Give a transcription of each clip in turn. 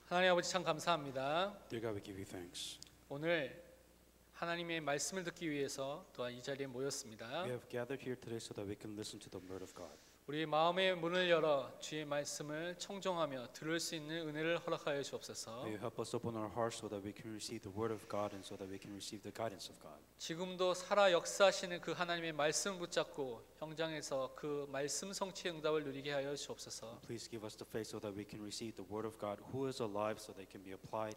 하나님 아버지 참 감사합니다. Dear God, we give you thanks. 오늘 하나님의 말씀을 듣기 위해서 또한 이 자리에 모였습니다. We have gathered here today so that we can listen to the word of God. 우리 마음의 문을 열어 주의 말씀을 청종하며 들을 수 있는 은혜를 허락하여 주옵소서. May you help us open our hearts so that we can receive the word of God and so that we can receive the guidance of God. 지금도 살아 역사하시는 그 하나님의 말씀을 붙잡고 현장에서 그 말씀 성취의 응답을 누리게 하여 주옵소서. Please give us the faith so that we can receive the word of God who is alive so they can be applied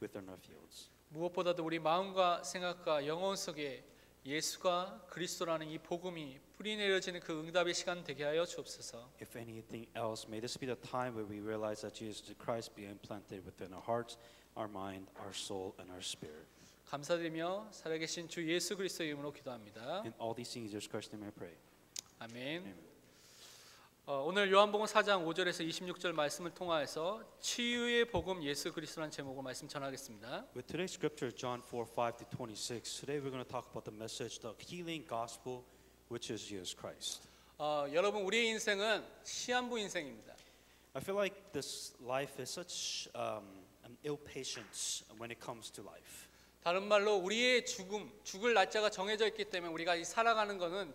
within our fields. 무엇보다도 우리 마음과 생각과 영혼 속에 예수가 그리스도라는 이 복음이 뿌리 내려지는 그 응답의 시간 되게 하여 주옵소서. If anything else, may this be the time where we realize that Jesus Christ be implanted within our hearts, our mind, our soul, and our spirit. 감사드리며 살아계신 주 예수 그리스도의 이름으로 기도합니다. In all these things, Jesus Christ's name I pray. 아멘. 오늘 요한복음 4장 5절에서 26절 말씀을 통하여서 치유의 복음 예수 그리스도라는 제목으로 말씀 전하겠습니다. With today's scripture, John 4:5-26, today we're going to talk about the message, the healing gospel, which is Jesus Christ. 여러분 우리의 인생은 시한부 인생입니다. I feel like this life is such an ill patience when it comes to life. 다른 말로 우리의 죽을 날짜가 정해져 있기 때문에 우리가 이 살아가는 것은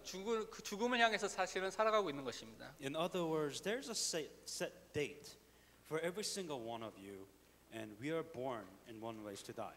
그 죽음을 향해서 사실은 살아가고 있는 것입니다. In other words, there's a set date for every single one of you, and we are born in one ways to die.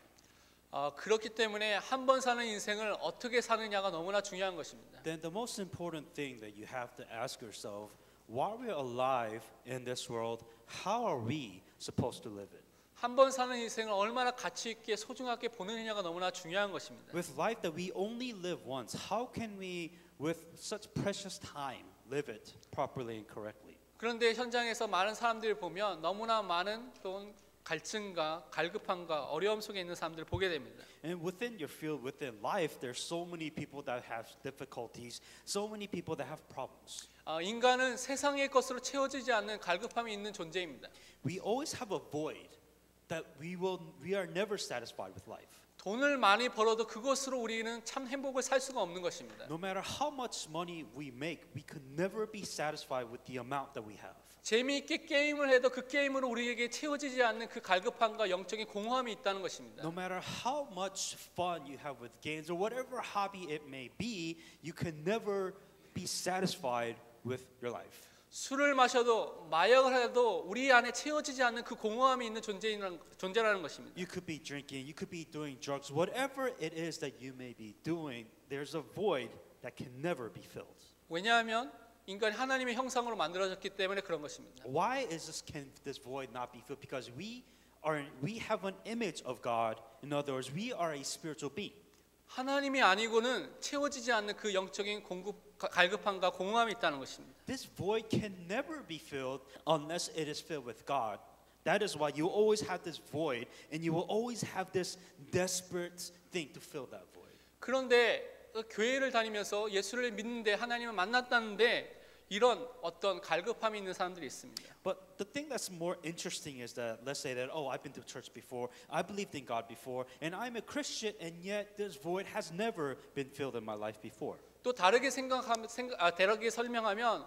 그렇기 때문에 한 번 사는 인생을 어떻게 사느냐가 너무나 중요한 것입니다. Then the most important thing that you have to ask yourself, while we're alive in this world, how are we supposed to live it? 한 번 사는 인생을 얼마나 가치 있게 소중하게 보느냐가 너무나 중요한 것입니다. With life that we only live once, how can we, with such precious time, live it properly and correctly? 그런데 현장에서 많은 사람들을 보면 너무나 많은 또 갈증과 갈급함과 어려움 속에 있는 사람들을 보게 됩니다. And within your field, within life, there's so many people that have difficulties, so many people that have problems. 인간은 세상의 것으로 채워지지 않는 갈급함이 있는 존재입니다. We always have a void that we are never satisfied with life. 돈을 많이 벌어도 그것으로 우리는 참 행복을 살 수가 없는 것입니다. No matter how much money we make, we could never be satisfied with the amount that we have. 재미있게 게임을 해도 그 게임으로 우리에게 채워지지 않는 그 갈급함과 영적인 공허함이 있다는 것입니다. No matter how much fun you have with games or whatever hobby it may be, you can never be satisfied with your life. 술을 마셔도 마약을 해도 우리 안에 채워지지 않는 그 공허함이 있는 존재라는 것입니다. You could be drinking, you could be doing drugs, whatever it is that you may be doing, there's a void that can never be filled. 왜냐하면 인간이 하나님의 형상으로 만들어졌기 때문에 그런 것입니다. Why can this void not be filled? Because we have an image of God. In other words, we are a spiritual being. 하나님이 아니고는 채워지지 않는 그 영적인 갈급함과 공허함이 있다는 것입니다. This void can never be filled unless it is filled with God. That is why you always have this void and you will always have this desperate thing to fill that void. 그런데 교회를 다니면서 예수를 믿는데 하나님을 만났다는데 이런 어떤 갈급함이 있는 사람들이 있습니다. But the thing that's more interesting is that let's say that I've been to church before, I believed in God before, and I'm a Christian, and yet this void has never been filled in my life before. 또 다르게 다르게 설명하면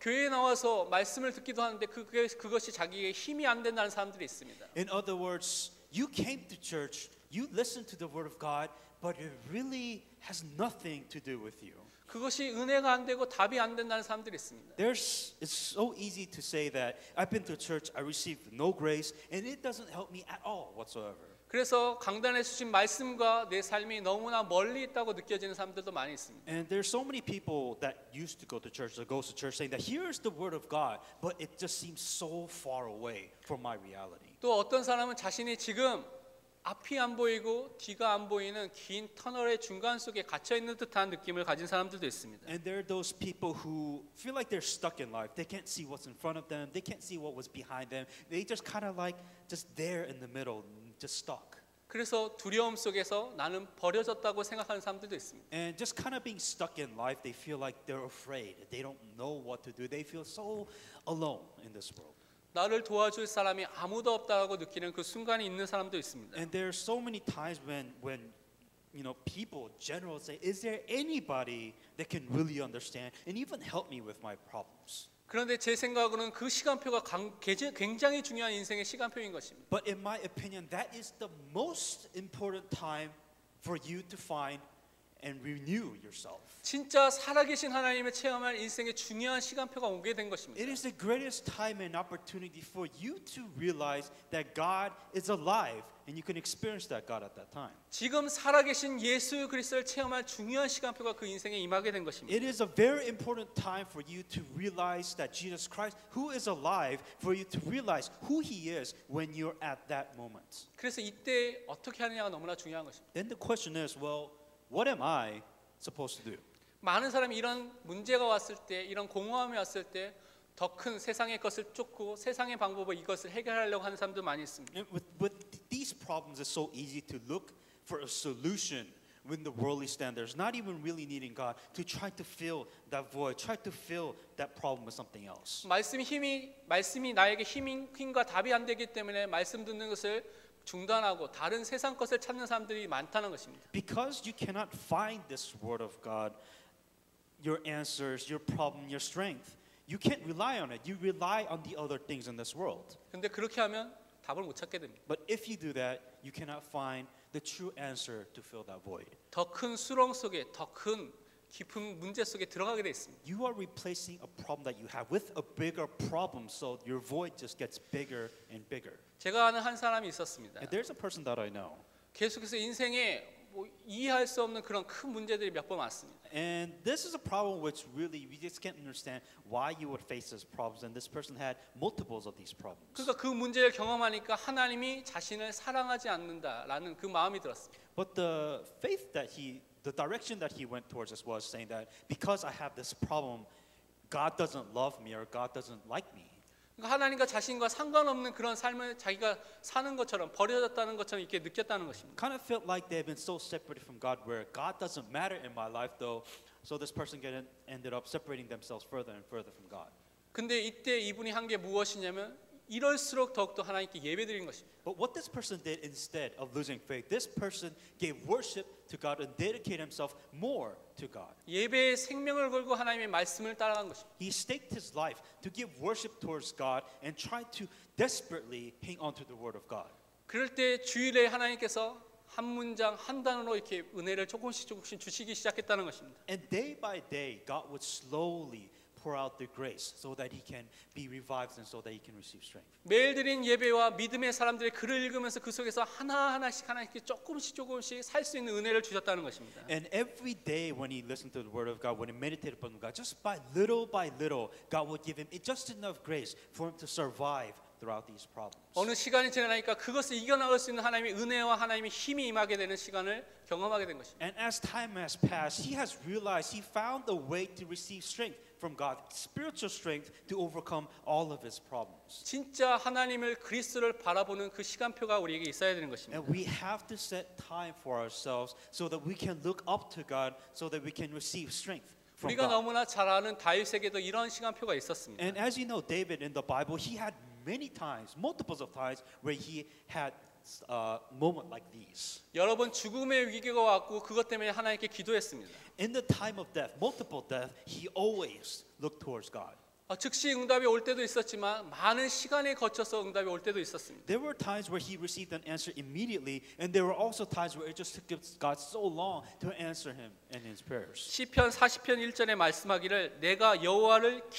교회에 나와서 말씀을 듣기도 하는데 그것이 자기의 힘이 안 된다는 사람들이 있습니다. In other words, you came to church, you listened to the word of God, but it really has nothing to do with you. 그것이 은혜가 안 되고 답이 안 된다는 사람들이 있습니다. It's so easy to say that I've been to church, I received no grace, and it doesn't help me at all whatsoever. 그래서 강단에 주신 말씀과 내 삶이 너무나 멀리 있다고 느껴지는 사람들도 많이 있습니다. And there's so many people that used to go to church, that goes to church, saying that here's the word of God, but it just seems so far away from my reality. 또 어떤 사람은 자신이 지금 앞이 안 보이고 뒤가 안 보이는 긴 터널의 중간 속에 갇혀 있는 듯한 느낌을 가진 사람들도 있습니다. And there are those people who feel like they're stuck in life. They can't see what's in front of them. They can't see what was behind them. They just kind of like just there in the middle, just stuck. 그래서 두려움 속에서 나는 버려졌다고 생각하는 사람들도 있습니다. And just kind of being stuck in life, they feel like they're afraid. They don't know what to do. They feel so alone in this world. 나를 도와줄 사람이 아무도 없다고 느끼는 그 순간이 있는 사람도 있습니다. And there are so many times when people generally say, is there anybody that can really understand and even help me with my problems? 그런데 제 생각으로는 그 시간표가 굉장히 중요한 인생의 시간표인 것입니다. But in my opinion, that is the most important time for you to find and renew yourself. 진짜 살아계신 하나님을 체험할 인생의 중요한 시간표가 오게 된 것입니다. It is the greatest time and opportunity for you to realize that God is alive and you can experience that God at that time. 지금 살아계신 예수 그리스도를 체험할 중요한 시간표가 그 인생에 임하게 된 것입니다. It is a very important time for you to realize that Jesus Christ, who is alive, for you to realize who He is when you're at that moment. 그래서 이때 어떻게 하느냐가 너무나 중요한 것입니다. Then the question is, well, what am I supposed to do? 많은 사람이 이런 문제가 왔을 때, 이런 공허함이 왔을 때 더 큰 세상의 것을 쫓고 세상의 방법으로 이것을 해결하려고 하는 사람도 많이 있습니다. And with these problems, it's so easy to look for a solution when the worldly standards, not even really needing God, to try to fill that void, try to fill that problem with something else. 말씀이 나에게 힘과 답이 안 되기 때문에 말씀 듣는 것을 중단하고 다른 세상 것을 찾는 사람들이 많다는 것입니다. Because you cannot find this word of God, your answers, your problem, your strength, you can't rely on it. You rely on the other things in this world. 근데 그렇게 하면 답을 못 찾게 됩니다. But if you do that, you cannot find the true answer to fill that void. 더 큰 수렁 속에 더 큰 깊은 문제 속에 들어가게 돼 있습니다. You are replacing a problem that you have with a bigger problem, so your void just gets bigger and bigger. 제가 아는 한 사람이 있었습니다. And there's a person that I know. 계속해서 인생에 이해할 수 없는 그런 큰 문제들이 몇 번 왔습니다. And this is a problem which really we just can't understand why you would face these problems. And this person had multiples of these problems. 그러니까 그 문제를 경험하니까 하나님이 자신을 사랑하지 않는다라는 그 마음이 들었습니다. But the direction that he went towards us was saying that because I have this problem, God doesn't love me or God doesn't like me. 그러니까 하나님과 자신과 상관없는 그런 삶을 자기가 사는 것처럼 버려졌다는 것처럼 이렇게 느꼈다는 것입니다. Kind of felt like they've been so separated from God, where God doesn't matter in my life, though. So this person ended up separating themselves further and further from God. 근데 이때 이분이 한 게 무엇이냐면 이럴수록 더욱더 하나님께 예배드린 것입니다. But what this person did instead of losing faith, this person gave worship to God and dedicated himself more to God. 예배에 생명을 걸고 하나님의 말씀을 따라간 것입니다. He staked his life to give worship towards God and tried to desperately hang on to the word of God. 그럴 때 주일에 하나님께서 한 문장 한 단어로 이렇게 은혜를 조금씩 주시기 시작했다는 것입니다. And day by day, God would slowly pour out the grace so that he can be revived and so that he can receive strength. 매일 드린 예배와 믿음의 사람들의 글을 읽으면서 그 속에서 하나씩 조금씩 살 수 있는 은혜를 주셨다는 것입니다. And every day when he listened to the word of God, when he meditated upon God, just by little, God would give him just enough grace for him to survive throughout these problems. 어느 시간이 지나니까 그것을 이겨나갈 수 있는 하나님의 은혜와 하나님의 힘이 임하게 되는 시간을 경험하게 된 것입니다. And as time has passed, he has realized he found a way to receive strength from God, spiritual strength to overcome all of his problems. 진짜 하나님을 그리스도를 바라보는 그 시간표가 우리에게 있어야 되는 것입니다. And we have to set time for ourselves so that we can look up to God, so that we can receive strength from 우리가 God. 너무나 잘 아는 다윗에게도 이런 시간표가 있었습니다. And as you know, David in the Bible, he had many times, multiples of times, where he had a moment like these. 여러 번 죽음의 위기가 왔고 그것 때문에 하나님께 기도했습니다. In the time of death, multiple death, he always looked towards God. 즉시 응답이 올 때도 있었지만 많은 시간에 거쳐서 응답이 올 때도 있었습니다. There were times where he received an answer immediately, and there were also times where it just took God so long to answer him in his prayers. 시편 40편 1절에 말씀하기를 내가 여호와를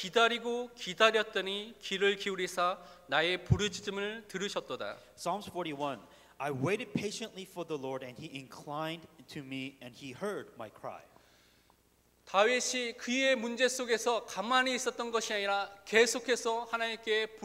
기다렸더니 귀를 기울이사 나의 부르짖음을 들으셨도다. Psalms 41, I waited patiently for the Lord, and he inclined to me, and he heard my cry. 다윗이 그의 문제 속에서 가만히 있었던 것이 아니라 계속해서 하나님께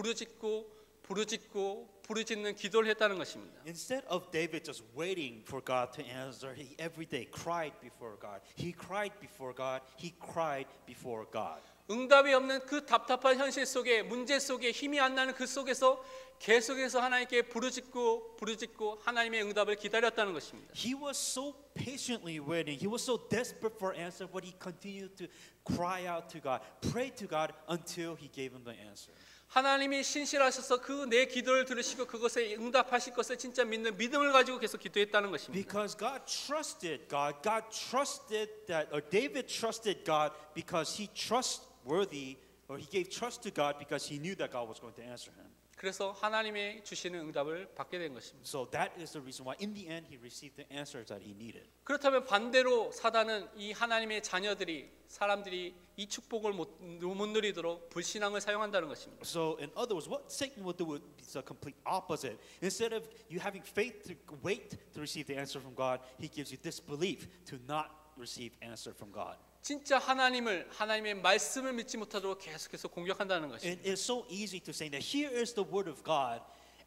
부르짖는 기도를 했다는 것입니다. Instead of David just waiting for God to answer, he every day cried before God. He cried before God. He cried before God. 응답이 없는 그 답답한 현실 속에 문제 속에 힘이 안 나는 그 속에서 계속해서 하나님께 부르짖고 하나님의 응답을 기다렸다는 것입니다. He was so patiently waiting. He was so desperate for answer, but he continued to cry out to God, pray to God until he gave him the answer. 하나님이 신실하셔서 그 내 기도를 들으시고 그것에 응답하실 것을 진짜 믿는 믿음을 가지고 계속 기도했다는 것입니다. Because God trusted God. God trusted that, or David trusted God because he trustworthy Or he gave trust to God because he knew that God was going to answer him. 그래서 하나님의 주시는 응답을 받게 된 것입니다. So that is the reason why in the end he received the answers that he needed. 그렇다면 반대로 사단은 이 하나님의 자녀들이 사람들이 이 축복을 못 누리도록 불신앙을 사용한다는 것입니다. So in other words, what Satan will do is the complete opposite. Instead of you having faith to wait to receive the answer from God, he gives you disbelief to not receive answer from God. 진짜 하나님의 말씀을 믿지 못하도록 계속해서 공격한다는 것입니다. It is so easy to say that here is the word of God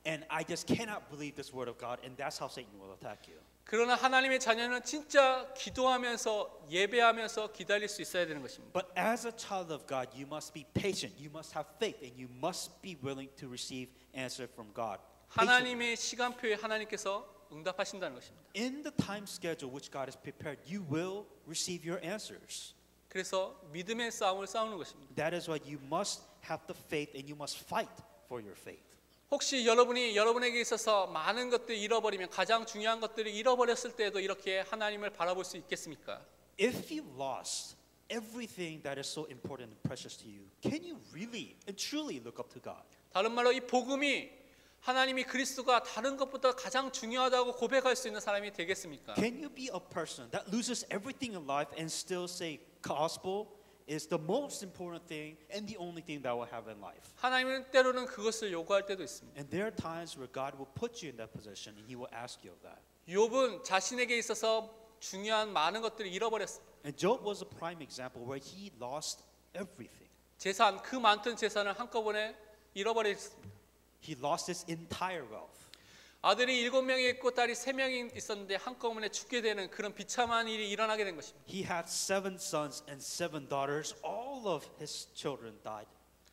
and I just cannot believe this word of God and that's how Satan will attack you. 그러나 하나님의 자녀는 진짜 기도하면서 예배하면서 기다릴 수 있어야 되는 것입니다. But as a child of God, you must be patient. You must have faith and you must be willing to receive answer from God. 하나님의 시간표에 하나님께서 응답하신다는 것입니다. In the time schedule which God has prepared, you will receive your answers. 그래서 믿음의 싸움을 싸우는 것입니다. That is why you must have the faith and you must fight for your faith. 혹시 여러분에게 있어서 많은 것들을 잃어버리면 가장 중요한 것들을 잃어버렸을 때도 이렇게 하나님을 바라볼 수 있겠습니까? If you lost everything that is so important and precious to you, can you really and truly look up to God? 다른 말로 이 복음이 하나님이 그리스도가 다른 것보다 가장 중요하다고 고백할 수 있는 사람이 되겠습니까? Can you be a person that loses everything in life and still say gospel is the most important thing and the only thing that we'll have in life? 하나님은 때로는 그것을 요구할 때도 있습니다. And there are times where God will put you in that position and He will ask you of that. 욥은 자신에게 있어서 중요한 많은 것들을 잃어버렸습니다. And Job was a prime example where he lost everything. 재산, 그 많던 재산을 한꺼번에 잃어버렸습니다. He lost his entire wealth. 아들이 7명이 있고 딸이 3명이 있었는데 한꺼번에 죽게 되는 그런 비참한 일이 일어나게 된 것입니다. He had 7 sons and 7 daughters. All of his children died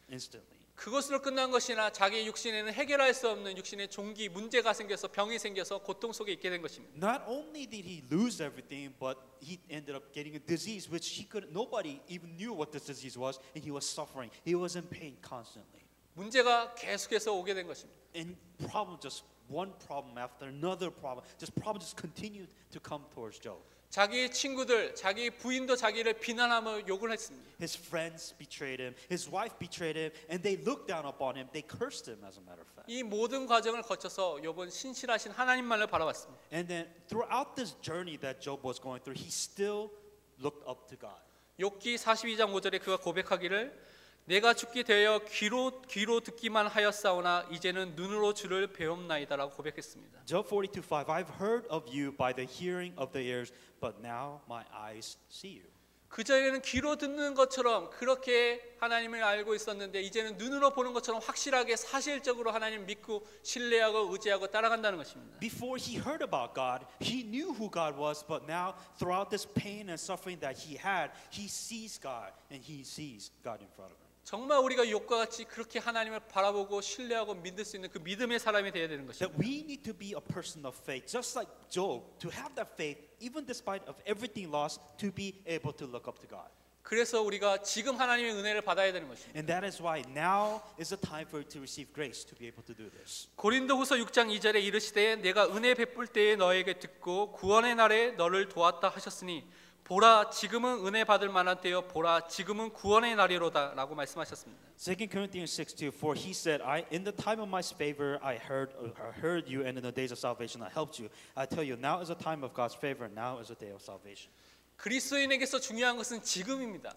instantly. 그것으로 끝난 것이나 자기 육신에는 해결할 수 없는 육신의 종기 문제가 생겨서 병이 생겨서 고통 속에 있게 된 것입니다. Not only did he lose everything, but he ended up getting a disease which nobody even knew what this disease was, and he was suffering. He was in pain constantly. 문제가 계속해서 오게 된 것입니다. And problem, just one problem after another problem, just continued to come towards Job. 자기 친구들, 자기 부인도 자기를 비난하며 욕을 했습니다. His friends betrayed him. His wife betrayed him, and they looked down upon him. They cursed him, as a matter of fact. 이 모든 과정을 거쳐서 욥은 신실하신 하나님만을 바라봤습니다. And then throughout this journey that Job was going through, he still looked up to God. 욥기 42장 5절에 그가 고백하기를 내가 죽게 되어 귀로 듣기만 하였사오나 이제는 눈으로 주를 배움나이다라고 고백했습니다. Job 42:5 I've heard of you by the hearing of the ears, but now my eyes see you. 그 전에는 귀로 듣는 것처럼 그렇게 하나님을 알고 있었는데 이제는 눈으로 보는 것처럼 확실하게 사실적으로 하나님을 믿고 신뢰하고 의지하고 따라간다는 것입니다. Before he heard about God, he knew who God was, but now throughout this pain and suffering that he had, he sees God and he sees God in front of him. 정말 우리가 욥과 같이 그렇게 하나님을 바라보고 신뢰하고 믿을 수 있는 그 믿음의 사람이 되어야 되는 것입니다. That we need to be a person of faith, just like Job, to have that faith, even despite of everything lost, to be able to look up to God. 그래서 우리가 지금 하나님의 은혜를 받아야 되는 것입니다. And that is why now is the time for you to receive grace to be able to do this. 고린도후서 6장 2절에 이르시되 내가 은혜 베풀 때에 너에게 듣고 구원의 날에 너를 도왔다 하셨으니 보라 지금은 은혜 받을 만한 때요 보라 지금은 구원의 날이로다라고 말씀하셨습니다. 2 Corinthians 6:2 For he said, in the time of my favor I heard you, and in the days of salvation I helped you. I tell you, now is the time of God's favor. Now is the day of salvation. 그리스도인에게서 중요한 것은 지금입니다.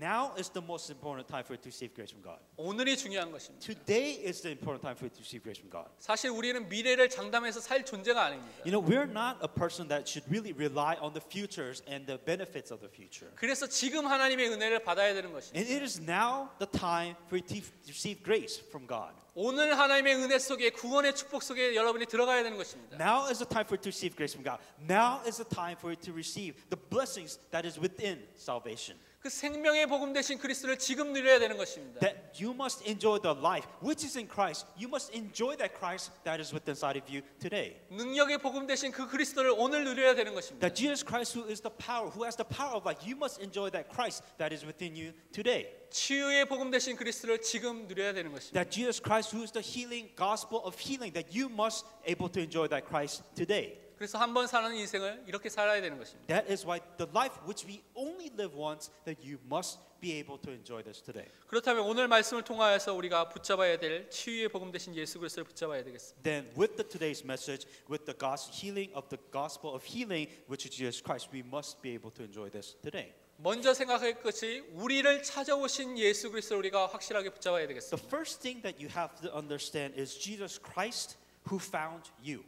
Now is the most important time for you to receive grace from God. 오늘이 중요한 것입니다. Today is the important time for you to receive grace from God. 사실 우리는 미래를 장담해서 살 존재가 아닙니다. You know, we're not a person that should really rely on the futures and the benefits of the future. 그래서 지금 하나님의 은혜를 받아야 되는 것입니다. And it is now the time for you to receive grace from God. 오늘 하나님의 은혜 속에 구원의 축복 속에 여러분이 들어가야 되는 것입니다. Now is the time for you to receive grace from God. Now is the time for you to receive the blessings that is within salvation. 그 생명의 복음 되신 그리스도를 지금 누려야 되는 것입니다. That you must enjoy the life which is in Christ. You must enjoy that Christ that is within inside of you today. 능력의 복음 되신 그 그리스도를 오늘 누려야 되는 것입니다. That Jesus Christ who is the power, who has the power of life, you must enjoy that Christ that is within you today. 치유의 복음 되신 그리스도를 지금 누려야 되는 것입니다. That Jesus Christ who is the healing gospel of healing, that you must able to enjoy that Christ today. 그래서 한 번 사는 인생을 이렇게 살아야 되는 것입니다. That is why the life which we only live once, that you must be able to enjoy this today. 그렇다면 오늘 말씀을 통하여서 우리가 붙잡아야 될 치유의 복음 되신 예수 그리스도를 붙잡아야 되겠습니다. Then with today's message, with the healing of the gospel of healing, which is Jesus Christ, we must be able to enjoy this today. 먼저 생각할 것이 우리를 찾아오신 예수 그리스도를 우리가 확실하게 붙잡아야 The 되겠습니다. first thing that you have to understand is Jesus Christ who found you.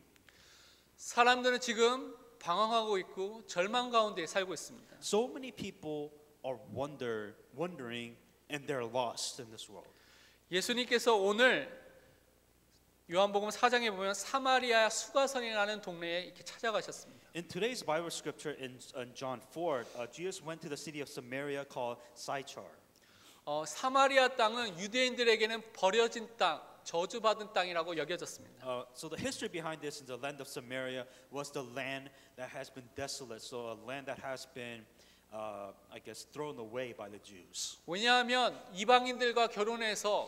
사람들은 지금 방황하고 있고 절망 가운데 살고 있습니다. So many people are wondering and they're lost in this world. 예수님께서 오늘 요한복음 4장에 보면 사마리아 수가성이라는 동네에 이렇게 찾아가셨습니다. In today's Bible scripture in John 4, Jesus went to the city of Samaria called Sychar. 사마리아 땅은 유대인들에게는 버려진 땅, 저주받은 땅이라고 여겨졌습니다. So the history behind this in the land of Samaria was the land that has been desolate, so a land that has been, I guess, thrown away by the Jews. 왜냐하면 이방인들과 결혼해서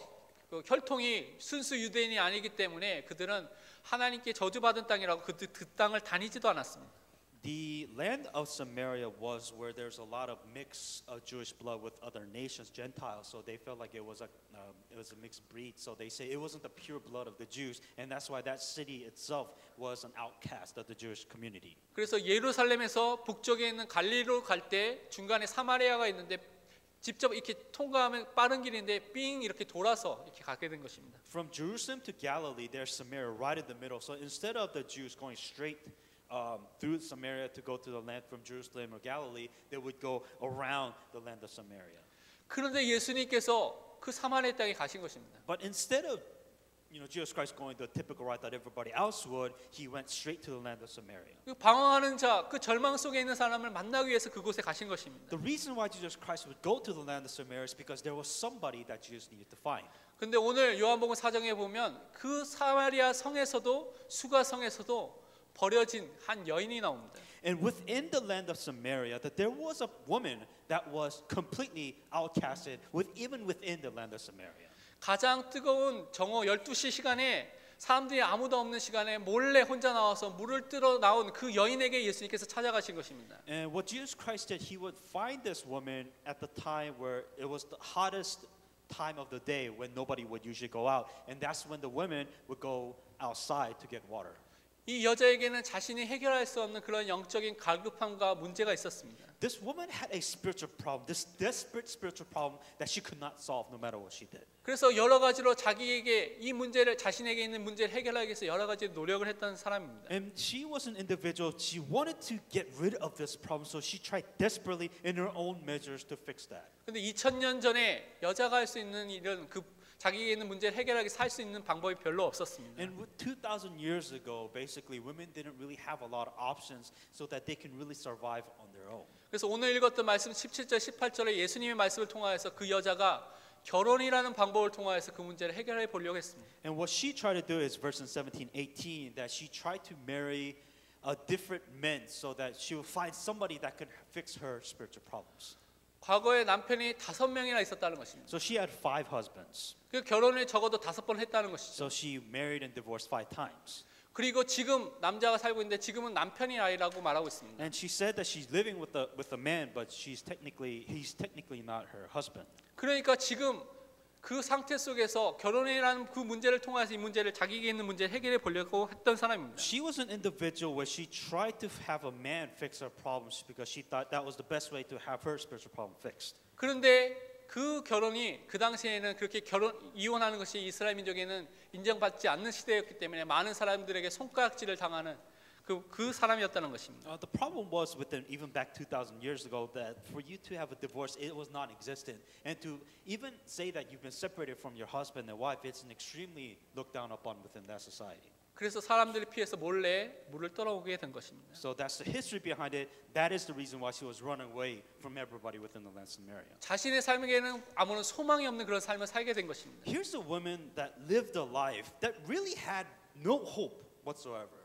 그 혈통이 순수 유대인이 아니기 때문에 그들은 하나님께 저주받은 땅이라고 그 땅을 다니지도 않았습니다. The land of Samaria was where there's a lot of mixed Jewish blood with other nations, Gentiles. So they felt like it was a mixed breed. So they say it wasn't the pure blood of the Jews, and that's why that city itself was an outcast of the Jewish community. 그래서 예루살렘에서 북쪽에 있는 갈릴리로 갈 때 중간에 사마리아가 있는데 직접 이렇게 통과하면 빠른 길인데 삥 이렇게 돌아서 이렇게 가게 된 것입니다. From Jerusalem to Galilee, there's Samaria right in the middle. So instead of the Jews going straight through Samaria to go to the land from Jerusalem or Galilee, they would go around the land of Samaria. 그런데 예수님께서 그 사마리아 땅에 가신 것입니다. But instead of Jesus Christ going the typical route that everybody else would, he went straight to the land of Samaria. 그 방황하는 자, 그 절망 속에 있는 사람을 만나기 위해서 그곳에 가신 것입니다. The reason why Jesus Christ would go to the land of Samaria is because there was somebody that Jesus needed to find. 근데 오늘 요한복음 4장에 보면 그 사마리아 성에서도 수가성에서도 버려진 한 여인이 나옵니다. And within the land of Samaria, that there was a woman that was completely outcasted, even within the land of Samaria. 가장 뜨거운 정오 12시 시간에 사람들이 아무도 없는 시간에 몰래 혼자 나와서 물을 뜨러 나온 그 여인에게 예수님께서 찾아가신 것입니다. And what Jesus Christ did, he would find this woman at the time where it was the hottest time of the day when nobody would usually go out, and that's when the women would go outside to get water. 이 여자에게는 자신이 해결할 수 없는 그런 영적인 갈급함과 문제가 있었습니다. This woman had a spiritual problem, this desperate spiritual problem that she could not solve no matter what she did. 그래서 여러 가지로 자기에게 이 문제를 자신에게 있는 문제를 해결하기 위해서 여러 가지 노력을 했던 사람입니다. And she was an individual, she wanted to get rid of this problem, so she tried desperately in her own measures to fix that. 근데 2000년 전에 여자가 할 수 있는 일은 그 자기에게 있는 문제를 해결하기 살 수 있는 방법이 별로 없었습니다. And 2,000 years ago, basically, women didn't really have a lot of options so that they can really survive on their own. 그래서 오늘 읽었던 말씀 17절, 18절에 예수님의 말씀을 통하여서 그 여자가 결혼이라는 방법을 통하여서 그 문제를 해결해 보려고 했습니다. And what she tried to do is verse 17, 18, that she tried to marry different men so that she would find somebody that could fix her spiritual problems. 과거에 남편이 5명이나 있었다는 것입니다. So she had 5 husbands. 그 결혼을 적어도 5번 했다는 것이죠. So she married and divorced 5 times. 그리고 지금 남자가 살고 있는데 지금은 남편이 아니라고 말하고 있습니다. And she said that she's living with a man, but he's technically not her husband. 그러니까 지금 그 상태 속에서 결혼이라는 그 문제를 통해서 이 문제를 자기에게 있는 문제를 해결해 보려고 했던 사람입니다. She was an individual where she tried to have a man fix her problems because she thought that was the best way to have her spiritual problem fixed. 그런데 그 결혼이 그 당시에는 그렇게 이혼하는 것이 이스라엘 민족에는 인정받지 않는 시대였기 때문에 많은 사람들에게 손가락질을 당하는 그 사람이었다는 것입니다. The problem was with them even back 2,000 years ago that for you to have a divorce, it was non-existent, and to even say that you've been separated from your husband and wife, it's an extremely looked down upon within that society. 그래서 사람들이 피해서 몰래 물을 떠나오게 된 것입니다. So that's the history behind it. That is the reason why she was running away from everybody within the land of Samaria. 자신의 삶에게는 아무런 소망이 없는 그런 삶을 살게 된 것입니다. Here's a woman that lived a life that really had no hope whatsoever.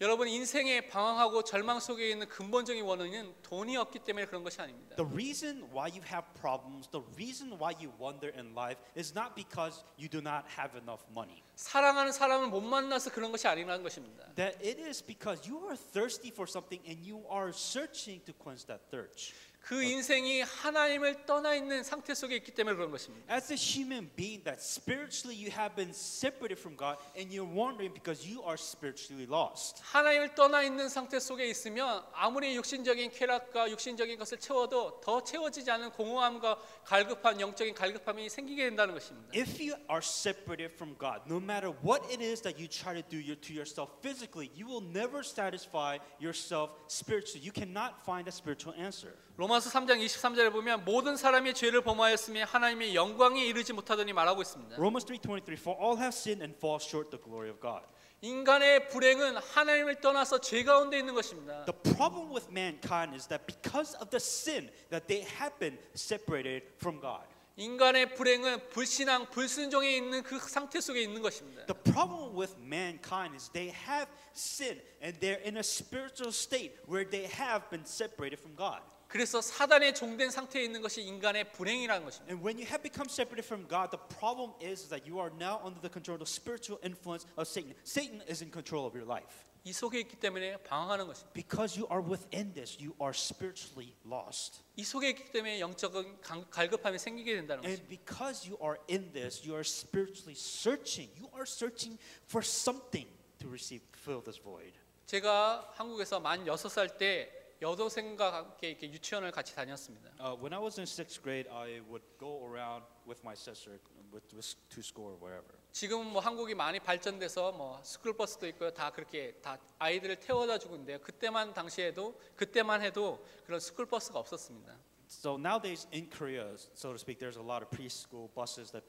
여러분 인생에 방황하고 절망 속에 있는 근본적인 원인은 돈이 없기 때문에 그런 것이 아닙니다. The reason why you have problems, the reason why you wander in life is not because you do not have enough money. 사랑하는 사람을 못 만나서 그런 것이 아니라는 것입니다. That it is because you are thirsty for something and you are searching to quench that thirst. 그 인생이 하나님을 떠나 있는 상태 속에 있기 때문에 그런 것입니다. As a human being, that spiritually you have been separated from God and you're wandering because you are spiritually lost. 하나님을 떠나 있는 상태 속에 있으면 아무리 육신적인 쾌락과 육신적인 것을 채워도 더 채워지지 않는 공허함과 갈급한 영적인 갈급함이 생기게 된다는 것입니다. If you are separated from God, no matter what it is that you try to do to yourself physically, you will never satisfy yourself spiritually. You cannot find a spiritual answer. 로마서 3장 23절에 보면 모든 사람이 죄를 범하였으며 하나님의 영광에 이르지 못하더니 말하고 있습니다. Romans 3:23 For all have sinned and fall short the glory of God. 인간의 불행은 하나님을 떠나서 죄 가운데 있는 것입니다. The problem with mankind is that because of the sin that they have been separated from God. 인간의 불행은 불신앙, 불순종에 있는 그 상태 속에 있는 것입니다. The problem with mankind is they have sinned and they're in a spiritual state where they have been separated from God. 그래서 사단의 종된 상태에 있는 것이 인간의 불행이라는 것입니다. And when you have become separated from God, the problem is that you are now under the control of the spiritual influence of Satan. Satan is in control of your life. 이 속에 있기 때문에 방황하는 것입니다. Because you are within this, you are spiritually lost. 이 속에 있기 때문에 영적인 갈급함이 생기게 된다는 And 것입니다. because you are in this, you are spiritually searching. You are searching for something to receive, fill this void. 제가 한국에서 만 6살 때 여동생과 함께 이렇게 유치원을 같이 다녔습니다. When I was in 6th grade, I would go around with my sister to school or wherever. 지금은 뭐 한국이 많이 발전돼서 뭐 스쿨버스도 있고요. 다 그렇게 다 아이들을 태워다 주고 있는데요. 그때만 해도 그런 스쿨버스가 없었습니다. So nowadays in Korea, so to speak, there's a lot of preschool buses that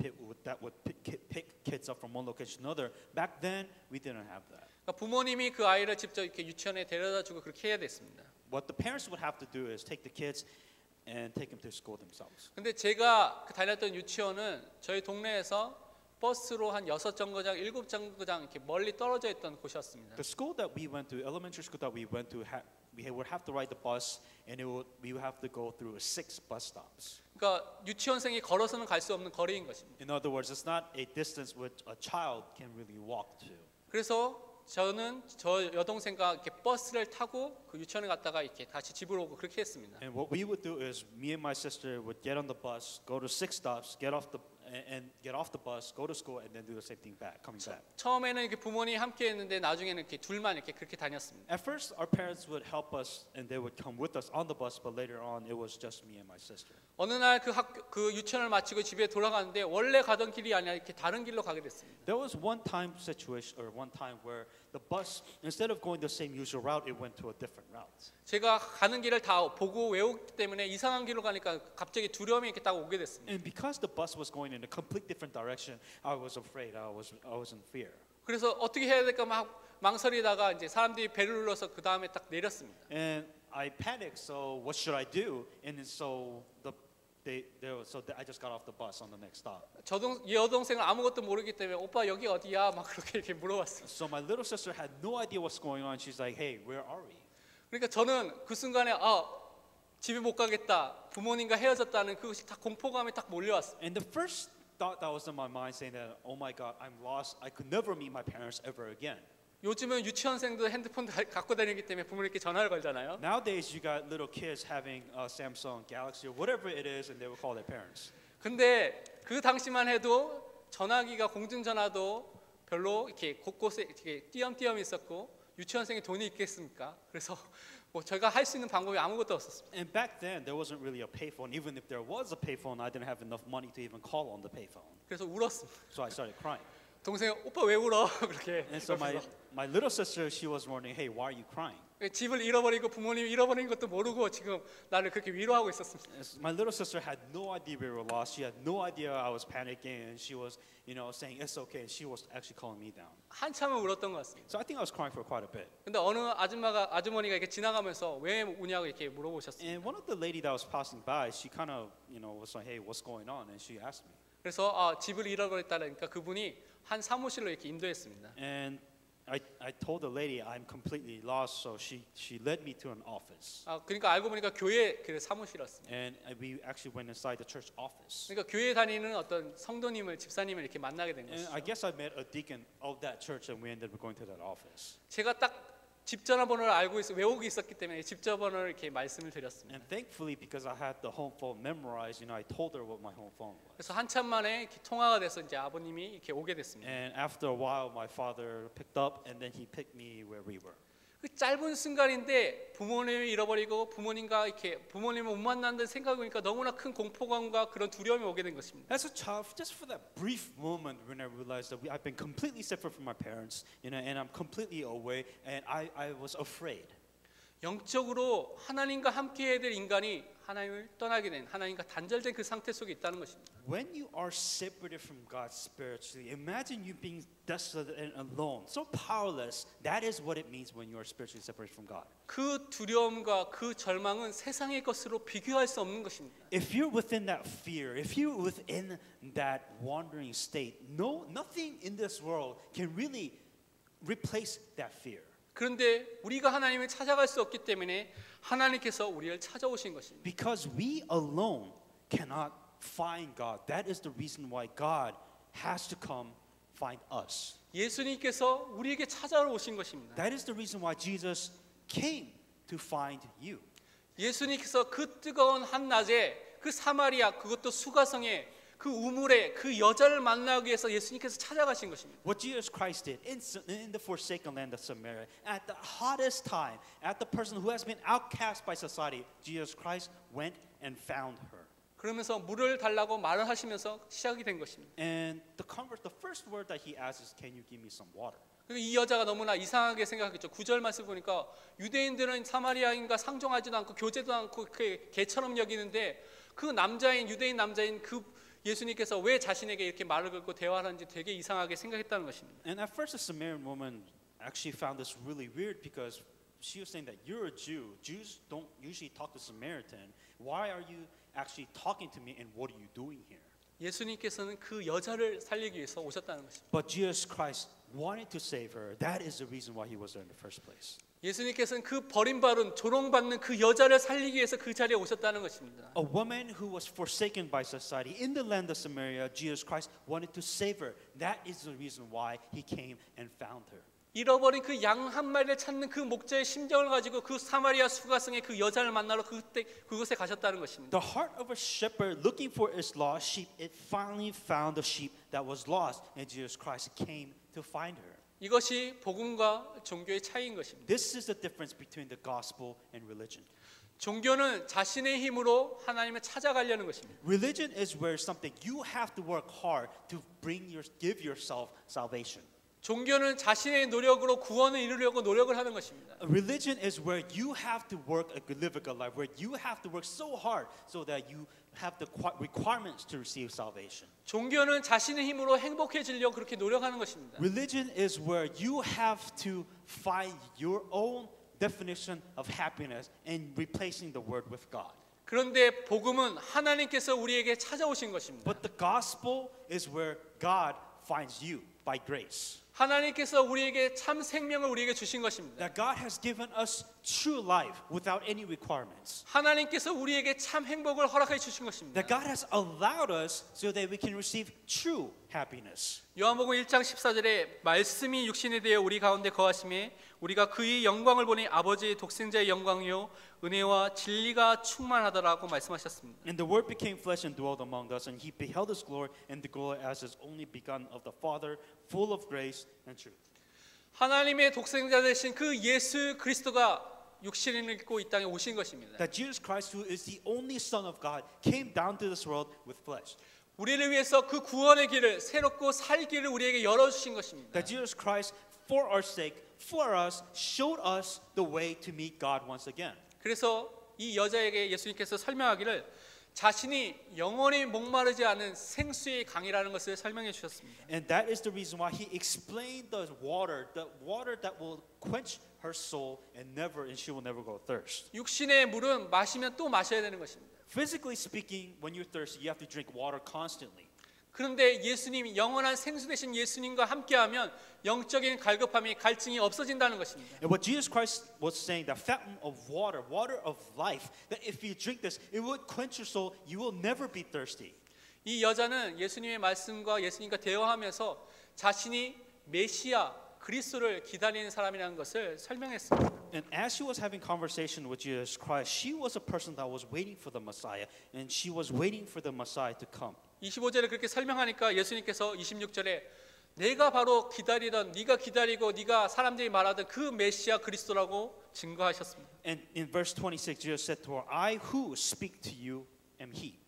would pick kids up from one location to another. Back then, we didn't have that. 그러니까 부모님이 그 아이를 직접 이렇게 유치원에 데려다 주고 그렇게 해야 됐습니다. What the parents would have to do is take the kids and take them to school themselves. 근데 제가 다녔던 유치원은 저희 동네에서 버스로 한 6정거장, 7정거장 이렇게 멀리 떨어져 있던 곳이었습니다. The school that we went to, elementary school that we went to, we would have to ride the bus, and we would have to go through 6 bus stops. 그러니까 유치원생이 걸어서는 갈 수 없는 거리인 것입니다. In other words, it's not a distance which a child can really walk to. 그래서 저는 저 여동생과 이렇게 버스를 타고 그 유치원에 갔다가 이렇게 다시 집으로 오고 그렇게 했습니다. And what we would do is, me and my sister would get on the bus, go to 6 stops, get off the bus, go to school, and then do the same thing back, coming back. 처음에는 이렇게 부모님이 함께 했는데 나중에는 이렇게 둘만 이렇게 그렇게 다녔습니다. At first, our parents would help us, and they would come with us on the bus. But later on, it was just me and my sister. 어느 날 그 유치원을 마치고 집에 돌아가는데 원래 가던 길이 아니라 이렇게 다른 길로 가게 됐습니다. There was one time where the bus, instead of going the same usual route, it went to a different route. 제가 가는 길을 다 보고 외웠기 때문에 이상한 길로 가니까 갑자기 두려움이 이렇게 딱 오게 됐습니다. And because the bus was going in a complete different direction, I was afraid. I was in fear. 그래서 어떻게 해야 될까 막 망설이다가 이제 사람들이 배를 눌러서 그 다음에 딱 내렸습니다. And I panicked. So what should I do? And so I just got off the bus on the next stop. 여동생은 아무것도 모르기 때문에 오빠 여기 어디야? 막 그렇게 이렇게 물어봤어요. So my little sister had no idea what's going on. She's like, "Hey, where are we?" 그러니까 저는 그 순간에 집에 못 가겠다. 부모님과 헤어졌다는 그것이 다 공포감이 딱 몰려왔어요. And the first thought that was in my mind saying that, "Oh my God, I'm lost. I could never meet my parents ever again." 요즘은 유치원생도 핸드폰 갖고 다니기 때문에 부모님께 전화를 걸잖아요. Nowadays, you got little kids having a Samsung Galaxy or whatever it is, and they will call their parents. 근데 그 당시만 해도 전화기가 공중전화도 별로 이렇게 곳곳에 이렇게 띄엄띄엄 있었고 유치원생이 돈이 있겠습니까? 그래서 뭐 저희가 할 수 있는 방법이 아무것도 없었습니다. And back then, there wasn't really a payphone. Even if there was a payphone, I didn't have enough money to even call on the payphone. 그래서 울었습니다. So I started crying. 동생이 오빠 왜 울어? 그렇게. And so my little sister, she was wondering, "Hey, why are you crying?" 집을 잃어버리고 부모님이 잃어버린 것도 모르고 지금 나를 그렇게 위로하고 있었습니다. My little sister had no idea we were lost. She had no idea I was panicking, and she was, saying it's okay. And she was actually calling me down. 한참을 울었던 것 같습니다. So I think I was crying for quite a bit. 근데 어느 아주머니가 이렇게 지나가면서 왜 우냐고 이렇게 물어보셨어요. And one of the lady that was passing by, she kind of, was like, "Hey, what's going on?" And she asked me. 그래서 집을 잃어버렸다니까 그분이 한 사무실로 이렇게 인도했습니다. And I told the lady I'm completely lost, so she led me to an office. 그러니까 알고 보니까 교회 그 사무실이었습니다. And we actually went inside the church office. 그러니까 교회 다니는 어떤 성도님을 집사님을 이렇게 만나게 된 And 것이죠. I guess I met a deacon of that church, and we ended up going to that office. 제가 딱 집 전화번호를 알고 외우고 있었기 때문에 집 전화번호를 이렇게 말씀을 드렸습니다. And thankfully, because I had the home phone memorized, I told her what my home phone was. 그래서 한참 만에 이렇게 통화가 돼서 이제 아버님이 이렇게 오게 됐습니다. And after a while, my father picked up, and then he picked me where we were. 그 짧은 순간인데 부모님을 잃어버리고 부모님과 이렇게 부모님을 못 만난다는 생각이 오니까 너무나 큰 공포감과 그런 두려움이 오게 된 것입니다. As a child, just for that brief moment when I realized that I've been completely separate from my parents, and I'm completely away, and I was afraid. 영적으로 하나님과 함께해야 될 인간이 하나님을 떠나게 된 하나님과 단절된 그 상태 속에 있다는 것입니다. When you are separated from God spiritually, imagine you being desolate and alone, so powerless. That is what it means when you are spiritually separated from God. 그 두려움과 그 절망은 세상의 것으로 비교할 수 없는 것입니다. If you're within that fear, if you're within that wandering state, nothing in this world can really replace that fear. 그런데 우리가 하나님을 찾아갈 수 없기 때문에 하나님께서 우리를 찾아오신 것입니다. Because we alone cannot find God. That is the reason why God has to come find us. 예수님께서 우리에게 찾아오러 오신 것입니다. That is the reason why Jesus came to find you. 예수님께서 그 뜨거운 한낮에 그 사마리아 그것도 수가성에 그 우물에 그 여자를 만나기 위해서 예수님께서 찾아가신 것입니다. What Jesus Christ did in the forsaken land of Samaria, at the hottest time, at the person who has been outcast by society, Jesus Christ went and found her. 그러면서 물을 달라고 말을 하시면서 시작이 된 것입니다. And the first word that he asks is, "Can you give me some water?" 이 여자가 너무나 이상하게 생각했죠. 9절 말씀 보니까 유대인들은 사마리아인과 상종하지도 않고 교제도 않고 개처럼 여기는데 그 남자인 유대인 남자인 그 예수님께서 왜 자신에게 이렇게 말을 걸고 대화하는지 되게 이상하게 생각했다는 것입니다. And at first, the Samaritan woman actually found this really weird because she was saying that you're a Jew. Jews don't usually talk to Samaritan. Why are you actually talking to me? And what are you doing here? 예수님께서는 그 여자를 살리기 위해서 오셨다는 것입니다. But Jesus Christ wanted to save her. That is the reason why he was there in the first place. 예수님께서는 그 버림받은 조롱받는 그 여자를 살리기 위해서 그 자리에 오셨다는 것입니다. A woman who was forsaken by society in the land of Samaria, Jesus Christ wanted to save her. That is the reason why he came and found her. 잃어버린 그 양 한 마리를 찾는 그 목자의 심정을 가지고 그 사마리아 수가성의 그 여자를 만나러 그곳에 가셨다는 것입니다. The heart of a shepherd looking for his lost sheep, it finally found the sheep that was lost, and Jesus Christ came to find her. 이것이 복음과 종교의 차이인 것입니다. This is the difference between the gospel and religion. 종교는 자신의 힘으로 하나님을 찾아가려는 것입니다. Religion is where something you have to work hard to give yourself salvation. 종교는 자신의 노력으로 구원을 이루려고 노력을 하는 것입니다. Religion is where you have to live a good life, where you have to work so hard so that you have the requirements to receive salvation. 종교는 자신의 힘으로 행복해지려고 그렇게 노력하는 것입니다. Religion is where you have to find your own definition of happiness and replacing the word with God. 그런데 복음은 하나님께서 우리에게 찾아오신 것입니다. But the gospel is where God finds you by grace. 하나님께서 우리에게 참 생명을 우리에게 주신 것입니다. That God has given us true life without any requirements. 하나님께서 우리에게 참 행복을 허락해 주신 것입니다. That God has allowed us so that we can receive true happiness. 요한복음 1장 14절에 말씀이 육신이 되어 우리 가운데 거하심에 우리가 그의 영광을 보니 아버지의 독생자의 영광이요 은혜와 진리가 충만하더라고 말씀하셨습니다. And the word became flesh and dwelled among us, and he beheld his glory and the glory as his only begotten of the Father, full of grace and truth. 하나님의 독생자 되신 그 예수 그리스도가 육신을 입고 이 땅에 오신 것입니다. That Jesus Christ, who is the only Son of God, came down to this world with flesh. 우리를 위해서 그 구원의 길을 새롭고 살 길을 우리에게 열어 주신 것입니다. That Jesus Christ, for our sake, for us, showed us the way to meet God once again. 그래서 이 여자에게 예수님께서 설명하기를 자신이 영원히 목마르지 않은 생수의 강이라는 것을 설명해 주셨습니다. And that is the reason why he explained the water that will quench her soul and she will never go thirst. 육신의 물은 마시면 또 마셔야 되는 것입니다. Physically speaking, when you're thirsty, you have to drink water constantly. 그런데 예수님이 영원한 생수 되신 예수님과 함께하면 영적인 갈급함이 갈증이 없어진다는 것입니다. And what Jesus Christ was saying, the fountain of water, water of life, that if you drink this, it would quench your soul. You will never be thirsty. 이 여자는 예수님의 말씀과 예수님과 대화하면서 자신이 메시아 그리스도를 기다리는 사람이라는 것을 설명했습니다. And as she was having conversation with Jesus Christ, she was a person that was waiting for the Messiah, and she was waiting for the Messiah to come. 25절에 그렇게 설명하니까 예수님께서 26절에 내가 바로 기다리던 네가 기다리고 네가 사람들이 말하던 그 메시아 그리스도라고 증거하셨습니다. And in verse 26, Jesus said to her, I who speak to you am he.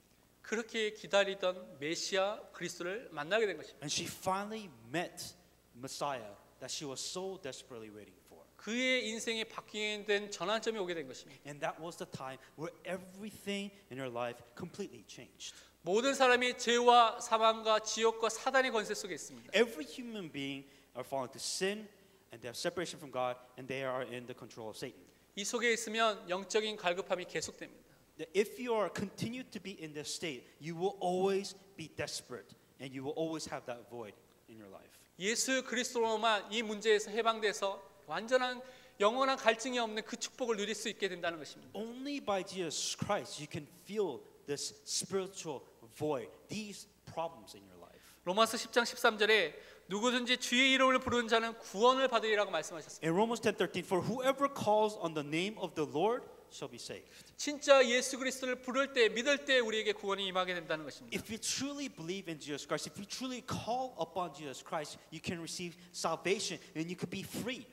그렇게 기다리던 메시아 그리스도를 만나게 된 것입니다. And she finally met Messiah that she was so desperately waiting for. 그의 인생이 바뀌게 된 전환점이 오게 된 것입니다. And that was the time where everything in her life completely changed. 모든 사람이 죄와 사망과 지옥과 사단의 권세 속에 있습니다. Every human being are falling to sin, and they have separation from God, and they are in the control of Satan. 이 속에 있으면 영적인 갈급함이 계속됩니다. That if you are continue to be in this state, you will always be desperate, and you will always have that void in your life. 예수 그리스도로만 이 문제에서 해방돼서 완전한 영원한 갈증이 없는 그 축복을 누릴 수 있게 된다는 것입니다. Only by Jesus Christ you can feel this spiritual void, these problems in your life. 로마서 10장 13절에 누구든지 주의 이름을 부르는 자는 구원을 받으리라고 말씀하셨습니다. In Romans 10:13, for whoever calls on the name of the Lord shall be saved. 진짜 예수 그리스도를 부를 때 믿을 때 우리에게 구원이 임하게 된다는 것입니다. If you truly believe in Jesus Christ, if you truly call upon Jesus Christ, you can receive salvation and you could be freed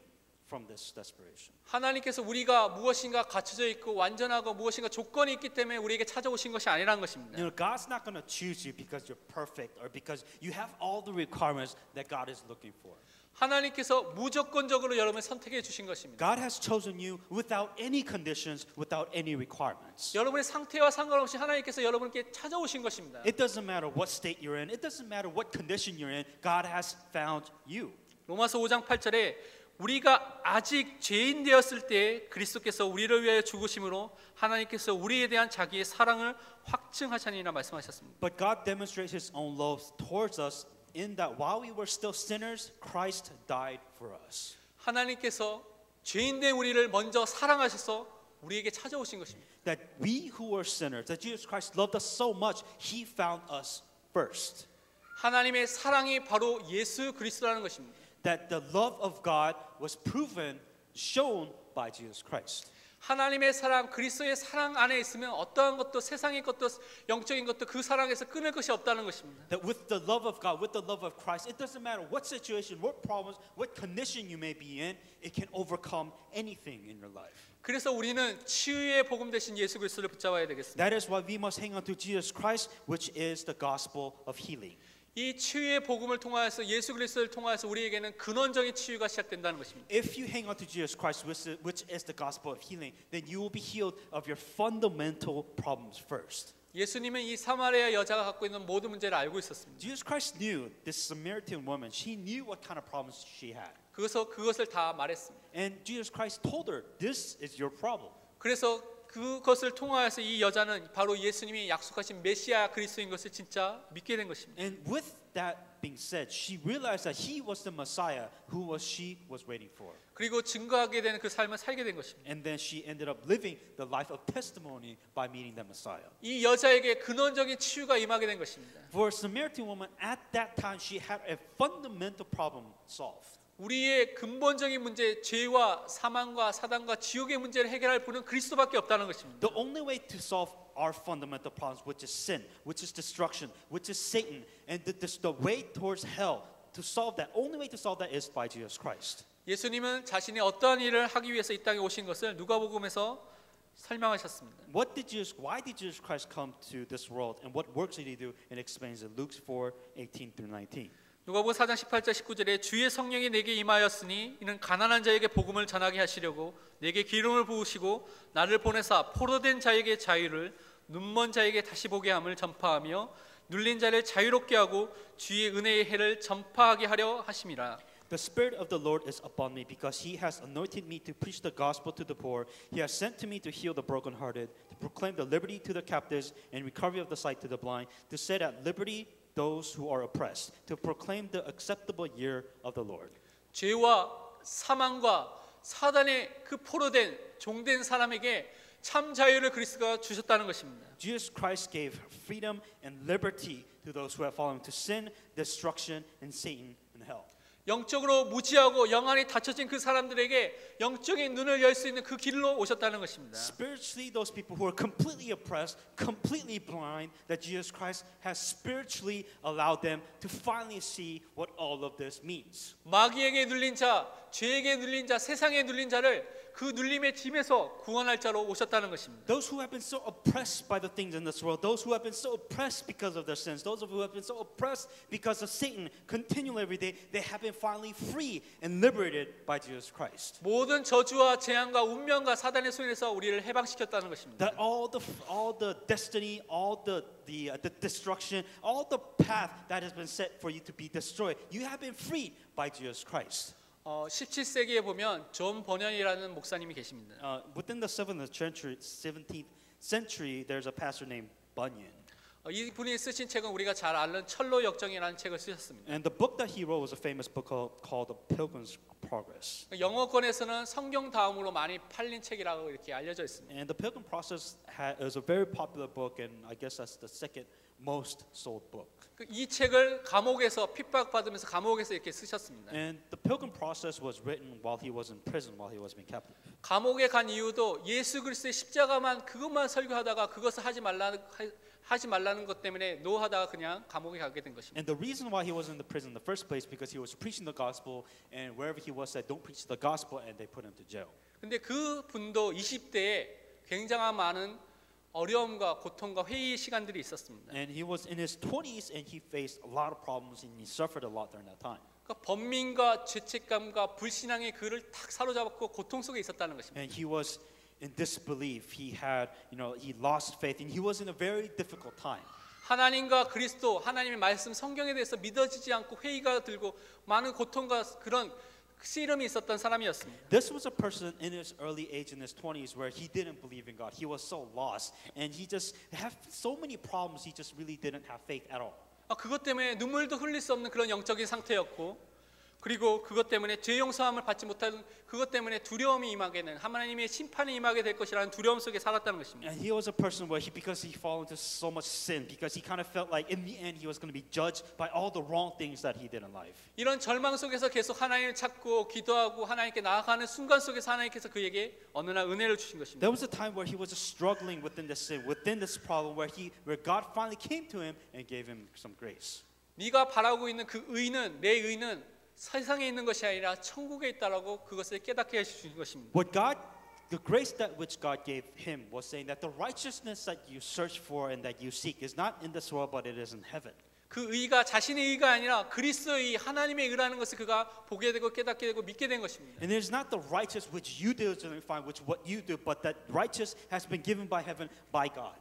from this desperation. 하나님께서 우리가 무엇인가 갖춰져 있고 완전하고 무엇인가 조건이 있기 때문에 우리에게 찾아오신 것이 아니라는 것입니다. You know, God's not going to choose you because you're perfect or because you have all the requirements that God is looking for. 하나님께서 무조건적으로 여러분을 선택해 주신 것입니다. God has chosen you without any conditions, without any requirements. 여러분의 상태와 상관없이 하나님께서 여러분께 찾아오신 것입니다. It doesn't matter what state you're in. It doesn't matter what condition you're in. God has found you. 로마서 5장 8절에 우리가 아직 죄인 되었을 때 그리스도께서 우리를 위하여 죽으심으로 하나님께서 우리에 대한 자기의 사랑을 확증하시니라 말씀하셨습니다. But God demonstrates His own love towards us in that while we were still sinners, Christ died for us. 하나님께서 죄인 된 우리를 먼저 사랑하셔서 우리에게 찾아오신 것입니다. That we who were sinners, that Jesus Christ loved us so much, He found us first. 하나님의 사랑이 바로 예수 그리스도라는 것입니다. That the love of God was proven, shown by Jesus Christ. 하나님의 사랑, 그리스도의 사랑 안에 있으면 어떠한 것도 세상의 것도 영적인 것도 그 사랑에서 끊을 것이 없다는 것입니다. That with the love of God, with the love of Christ, it doesn't matter what situation, what problems, what condition you may be in, it can overcome anything in your life. 그래서 우리는 치유의 복음 대신 예수 그리스도를 붙잡아야 되겠습니다. That is why we must hang on to Jesus Christ, which is the gospel of healing. 이 치유의 복음을 통하여서 예수 그리스도를 통하여서 우리에게는 근원적인 치유가 시작된다는 것입니다. If you hang on to Jesus Christ, which is the gospel of healing, then you will be healed of your fundamental problems first. 예수님은 이 사마리아 여자가 갖고 있는 모든 문제를 알고 있었습니다. Jesus Christ knew this Samaritan woman. She knew what kind of problems she had. 그것을 다 말했습니다. And Jesus Christ told her, this is your problem. 그래서 그것을 통하여서 이 여자는 바로 예수님이 약속하신 메시아 그리스도인 것을 진짜 믿게 된 것입니다. And with that being said, she realized that he was the Messiah who she was waiting for. 그리고 증거하게 되는 그 삶을 살게 된 것입니다. And then she ended up living the life of testimony by meeting the Messiah. 이 여자에게 근원적인 치유가 임하게 된 것입니다. For a Samaritan woman, at that time, she had a fundamental problem solved. 우리의 근본적인 문제, 죄와 사망과 사단과 지옥의 문제를 해결할 분은 그리스도밖에 없다는 것입니다. The only way to solve our fundamental problems, which is sin, which is destruction, which is Satan, and the way towards hell, to solve that, only way to solve that is by Jesus Christ. 예수님은 자신이 어떠한 일을 하기 위해서 이 땅에 오신 것을 누가복음에서 설명하셨습니다. Why did Jesus Christ come to this world, and what works did he do? And explains in Luke 4:18-19. 누가복음 4장 18절 19절에 주의 성령이 내게 임하였으니 이는 가난한 자에게 복음을 전하게 하시려고 내게 기름을 부으시고 나를 보내사 포로된 자에게 자유를 눈먼 자에게 다시 보게 함을 전파하며 눌린 자를 자유롭게 하고 주의 은혜의 해를 전파하게 하려 하심이라. The Spirit of the Lord is upon me because He has anointed me to preach the gospel to the poor. He has sent to me to heal the brokenhearted, to proclaim the liberty to the captives and recovery of the sight to the blind, to set at liberty those who are oppressed, to proclaim the acceptable year of the Lord. 죄와 사망과 사단의 그 포로된 종된 사람에게 참 자유를 그리스도가 주셨다는 것입니다. Jesus Christ gave freedom and liberty to those who have fallen to sin, destruction, and Satan and hell. 영적으로 무지하고 영안이 닫혀진 그 사람들에게 영적인 눈을 열 수 있는 그 길로 오셨다는 것입니다. Spiritually, those people who are completely oppressed, completely blind, that Jesus Christ has spiritually allowed them to finally see what all of this means. 마귀에게 눌린 자, 죄에게 눌린 자, 세상에 눌린 자를 그 눌림의 짐에서 구원할 자로 오셨다는 것입니다. Those who have been so oppressed by the things in this world, those who have been so oppressed because of their sins, those who have been so oppressed because of Satan, continually every day, they have been finally free and liberated by Jesus Christ. 모든 저주와 재앙과 운명과 사단의 손에서 우리를 해방시켰다는 것입니다. That all the destiny, all the destruction, all the path that has been set for you to be destroyed, you have been freed by Jesus Christ. 17세기에 보면 존 버년이라는 목사님이 계십니다. Within the 17th century, there's a pastor named Bunyan. 이분이 쓰신 책은 우리가 잘 아는 철로 역정이라는 책을 쓰셨습니다. And the book that he wrote was a famous book called The Pilgrim's Progress. 영어권에서는 성경 다음으로 많이 팔린 책이라고 이렇게 알려져 있습니다. And The Pilgrim Process is a very popular book, and I guess that's the second most sold book. 이 책을 감옥에서 핍박받으면서 감옥에서 이렇게 쓰셨습니다. And The Pilgrim Process was written while he was in prison, while he was being captive. 감옥에 간 이유도 예수 그리스도의 십자가만 그것만 설교하다가 그것을 하지 말라는 것 때문에 노하다가 그냥 감옥에 가게 된 것입니다. And the reason why he was in the prison in the first place because he was preaching the gospel, and wherever he was said, "Don't preach the gospel," and they put him to jail. 근데 그 분도 20대에 굉장한 많은 어려움과 고통과 회의의 시간들이 있었습니다. And he was in his 20s, and he faced a lot of problems, and he suffered a lot during that time. 그러니까 번민과 죄책감과 불신앙의 그를 탁 사로잡고 고통 속에 있었다는 것입니다. And he was in disbelief. He had, he lost faith, and he was in a very difficult time. 하나님과 그리스도, 하나님의 말씀, 성경에 대해서 믿어지지 않고 회의가 들고 많은 고통과 그런 씨름이 있었던 사람이었습니다. This was a person in his early age, in his 20s, where he didn't believe in God. He was so lost, and he just had so many problems. He just really didn't have faith at all. 그것 때문에 눈물도 흘릴 수 없는 그런 영적인 상태였고, 그리고 그것 때문에 죄 용서함을 받지 못하는 그것 때문에 두려움이 임하게 되는 하나님의 심판이 임하게 될 것이라는 두려움 속에 살았다는 것입니다. And he was a person where because he fell into so much sin, because he kind of felt like in the end he was going to be judged by all the wrong things that he did in life. 이런 절망 속에서 계속 하나님을 찾고 기도하고 하나님께 나아가는 순간 속에서 하나님께서 그에게 어느 날 은혜를 주신 것입니다. There was a time where he was just struggling within this sin, within this problem, where God finally came to him and gave him some grace. 네가 바라고 있는 그 의는 내 의는 세상에 있는 것이 아니라 천국에 있다라고 그것을 깨닫게 해주신 것입니다. The grace that which God gave him was saying that the righteousness that you search for and that you seek is not in this world, but it is in heaven. 그 의가 자신의 의가 아니라 그리스도의 의, 하나님의 의라는 것을 그가 보게 되고 깨닫게 되고 믿게 된 것입니다. And it is not the righteous which you diligently find, which what you do, but that righteous has been given by heaven by God.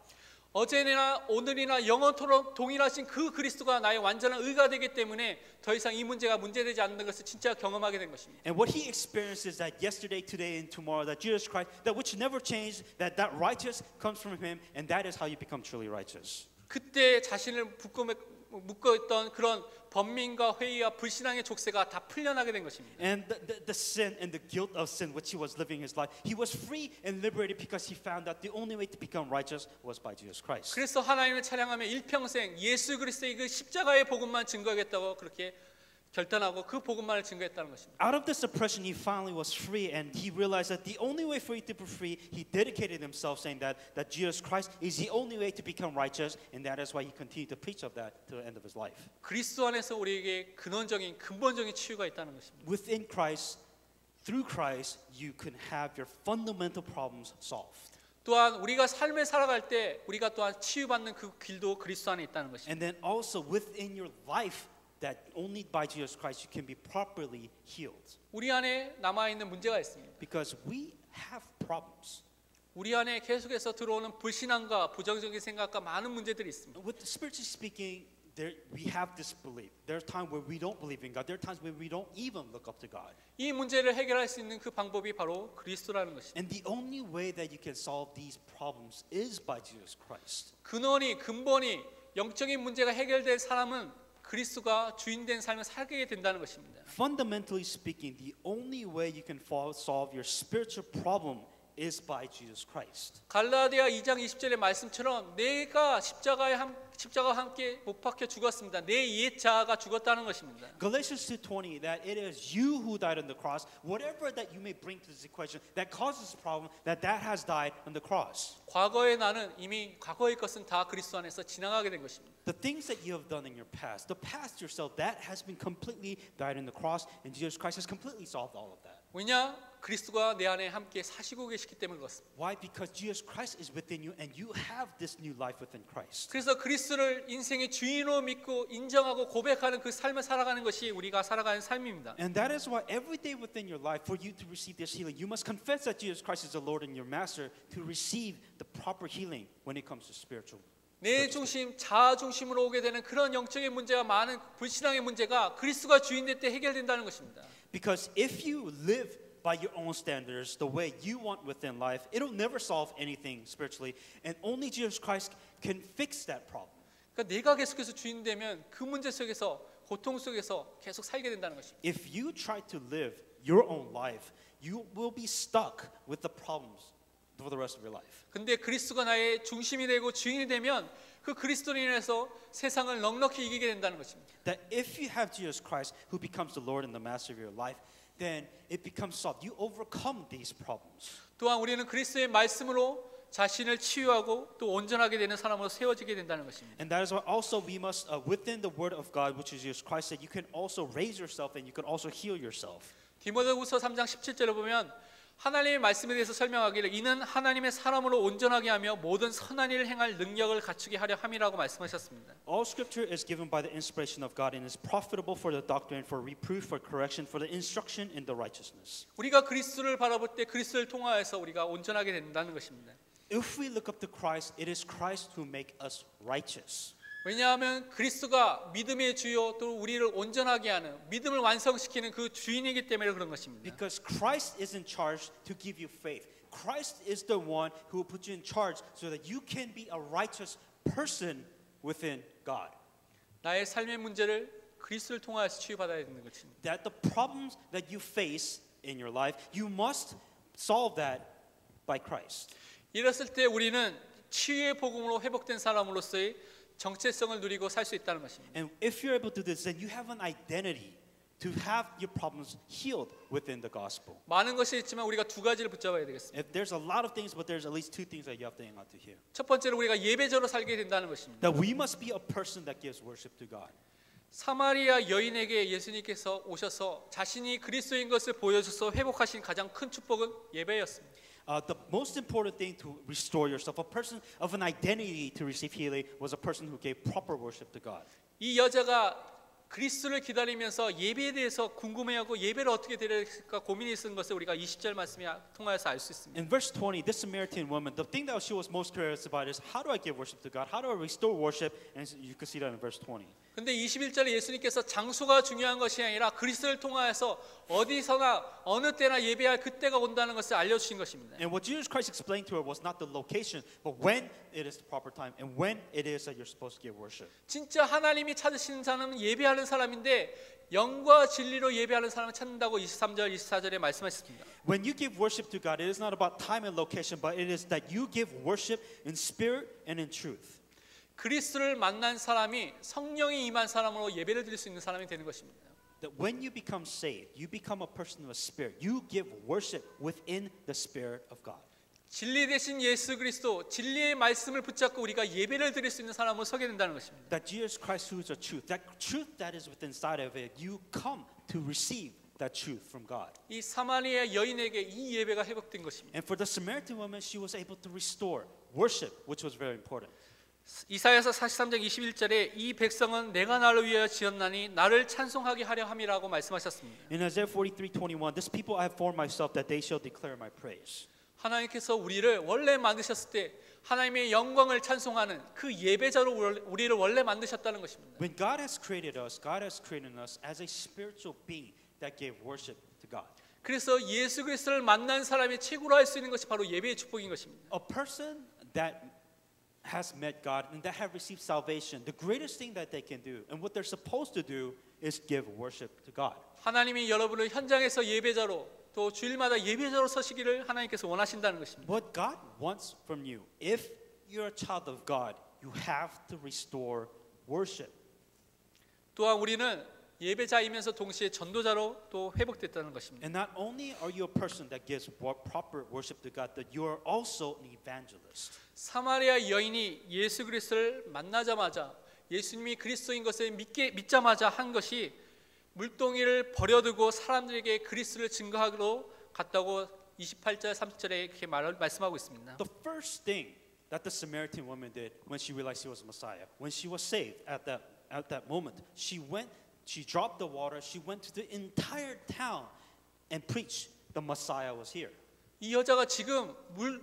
어제나 오늘이나 영원토록 동일하신 그 그리스도가 나의 완전한 의가 되기 때문에 더 이상 이 문제가 문제되지 않는 것을 진짜 경험하게 된 것입니다. And what he experiences that yesterday, today, and tomorrow, that Jesus Christ, that which never changed, that righteous comes from him, and that is how you become truly righteous. 그때 자신을 묶어 있던 그런 번민과 회의와 불신앙의 족쇄가 다 풀려나게 된 것입니다. And the sin and the guilt of sin which he was living his life, he was free and liberated because he found that the only way to become righteous was by Jesus Christ. 그래서 하나님을 찬양하며 일평생 예수 그리스도의 그 십자가의 복음만 증거하겠다고 그렇게 결단하고 그 복음만을 증거했다는 것입니다. Out of this oppression, he finally was free, and he realized that the only way for you to be free, he dedicated himself, saying that Jesus Christ is the only way to become righteous, and that is why he continued to preach of that to the end of his life. 그리스도 안에서 우리에게 근원적인 근본적인 치유가 있다는 것입니다. Within Christ, through Christ, you can have your fundamental problems solved. 또한 우리가 삶을 살아갈 때 우리가 또한 치유받는 그 길도 그리스도 안에 있다는 것입니다. And then also within your life, that only by Jesus Christ you can be properly healed. 우리 안에 남아 있는 문제가 있습니다. Because we have problems. 우리 안에 계속해서 들어오는 불신앙과 부정적인 생각과 많은 문제들이 있습니다. With spiritually speaking, we have disbelief. There's times where we don't believe in God. There are times where we don't even look up to God. 이 문제를 해결할 수 있는 그 방법이 바로 그리스도라는 것입니다. And the only way that you can solve these problems is by Jesus Christ. 근원이 근본이 영적인 문제가 해결된 사람은 그리스도가 주인된 삶을 살게 된다는 것입니다. Fundamentally speaking, the only way you can solve your spiritual problem is by Jesus Christ. 갈라디아 2장 20절의 말씀처럼 내가 십자가와 함께 못 박혀 죽었습니다. 내 옛 자아가 죽었다는 것입니다. Galatians 2:20 that it is you who died on the cross. Whatever that you may bring to this equation that causes the problem, that has died on the cross. 과거의 나는 이미 과거의 것은 다 그리스도 안에서 지나가게 된 것입니다. The things that you have done in your past, the past yourself, that has been completely died on the cross, and Jesus Christ has completely solved all of that. 왜냐? 그리스도가 내 안에 함께 사시고 계시기 때문에 그렇습니다. Why? Because Jesus Christ is within you, and you have this new life within Christ. 그래서 그리스도를 인생의 주인으로 믿고 인정하고 고백하는 그 삶을 살아가는 것이 우리가 살아가는 삶입니다. And that is why every day within your life, for you to receive this healing, you must confess that Jesus Christ is the Lord and your Master to receive the proper healing when it comes to spiritual. 내 중심, 자아 중심으로 오게 되는 그런 영적인 문제가 많은 불신앙의 문제가 그리스도가 주인될 때 해결된다는 것입니다. Because if you live by your own standards, the way you want within life, it'll never solve anything spiritually, and only Jesus Christ can fix that problem. 그러니까 내가 계속해서 주인되면 그 문제 속에서 고통 속에서 계속 살게 된다는 것입니다. If you try to live your own life, you will be stuck with the problems for the rest of your life. 근데 그리스도가 나의 중심이 되고 주인이 되면 그 그리스도로 인해서 세상을 넉넉히 이기게 된다는 것입니다. That if you have Jesus Christ who becomes the Lord and the Master of your life, then it becomes solved. You overcome these problems. 또한 우리는 그리스도의 말씀으로 자신을 치유하고 또 온전하게 되는 사람으로 세워지게 된다는 것입니다. And that is why also we must, within the Word of God, which is Jesus Christ, that you can also raise yourself and you can also heal yourself. 디모데후서 3장 17절에 보면 하나님의 말씀에 대해서 설명하기를 이는 하나님의 사람으로 온전하게 하며 모든 선한 일을 행할 능력을 갖추게 하려 함이라고 말씀하셨습니다. All Scripture is given by the inspiration of God and is profitable for the doctrine, for reproof, for correction, for the instruction in the righteousness. 우리가 그리스도를 바라볼 때 그리스도를 통하여서 우리가 온전하게 된다는 것입니다. If we look up to Christ, it is Christ who make us righteous. 왜냐하면 그리스도가 믿음의 주요 또 우리를 온전하게 하는 믿음을 완성시키는 그 주인이기 때문에 그런 것입니다. Because Christ is in charge to give you faith. Christ is the one who will put you in charge so that you can be a righteous person within God. 나의 삶의 문제를 그리스도를 통하여서 치유받아야 되는 것입니다. That the problems that you face in your life, you must solve that by Christ. 이랬을 때 우리는 치유의 복음으로 회복된 사람으로서의 정체성을 누리고 살 수 있다는 것입니다. And if you're able to do this, then you have an identity to have your problems healed within the gospel. 많은 것이 있지만 우리가 두 가지를 붙잡아야 되겠습니다. If there's a lot of things, but there's at least two things that you have to hang on to here. 첫 번째로 우리가 예배자로 살게 된다는 것입니다. That we must be a person that gives worship to God. 사마리아 여인에게 예수님께서 오셔서 자신이 그리스도인 것을 보여줘서 회복하신 가장 큰 축복은 예배였습니다. The most important thing to restore yourself, a person of an identity to receive healing, was a person who gave proper worship to God. 이 여자가 그리스도를 기다리면서 예배에 대해서 궁금해하고 예배를 어떻게 드릴까 고민이 있는 것을 우리가 20절 말씀에 통하여서 알 수 있습니다. In verse 20, this Samaritan woman, the thing that she was most curious about is how do I give worship to God? How do I restore worship? And you can see that in verse 20. 근데 21절에 예수님께서 장소가 중요한 것이 아니라 그리스도를 통하여서 어디서나 어느 때나 예배할 그때가 온다는 것을 알려주신 것입니다. And what Jesus Christ explained to her was not the location, but when it is the proper time and when it is that you're supposed to give worship. 진짜 하나님이 찾으시는 사람은 예배하는 사람인데 영과 진리로 예배하는 사람을 찾는다고 23절, 24절에 말씀하셨습니다. When you give worship to God, it is not about time and location, but it is that you give worship in spirit and in truth. 그리스도를 만난 사람이 성령이 임한 사람으로 예배를 드릴 수 있는 사람이 되는 것입니다. That when you become saved, you become a person of a spirit. You give worship within the spirit of God. 진리 대신 예수 그리스도, 진리의 말씀을 붙잡고 우리가 예배를 드릴 수 있는 사람으로 서게 된다는 것입니다. That Jesus Christ who is the truth, that truth that is within inside of it, you come to receive that truth from God. 이 사마리아 여인에게 이 예배가 회복된 것입니다. And for the Samaritan woman, she was able to restore worship, which was very important. 이사야서 43장 21절에 이 백성은 내가 나를 위하여 지었나니 나를 찬송하게 하려 함이라고 말씀하셨습니다. In Isaiah 43:21, this people I have formed myself that they shall declare my praise. 하나님께서 우리를 원래 만드셨을 때 하나님의 영광을 찬송하는 그 예배자로 우리를 원래 만드셨다는 것입니다. When God has created us, God has created us as a spiritual being that gave worship to God. 그래서 예수 그리스도를 만난 사람이 최고로 할 수 있는 것이 바로 예배의 축복인 것입니다. A person that has met God and that have received salvation, the greatest thing that they can do and what they're supposed to do is give worship to God. 하나님이 여러분을 현장에서 예배자로 또 주일마다 예배자로 서시기를 하나님께서 원하신다는 것입니다. What God wants from you, if you're a child of God, you have to restore worship. 또한 우리는 예배자이면서 동시에 전도자로 또 회복됐다는 것입니다. And not only are you a person that gives proper worship to God, but you are also an evangelist. 사마리아 여인이 예수 그리스도를 만나자마자 예수님이 그리스도인 것을 믿자마자 한 것이 물동이를 버려두고 사람들에게 그리스도를 증거하기로 갔다고 28절 30절에 이렇게 말씀하고 있습니다. The first thing that the Samaritan woman did when she realized he was Messiah, when she was saved at that moment, she dropped the water, she went to the entire town and preached the Messiah was here. 이 여자가 지금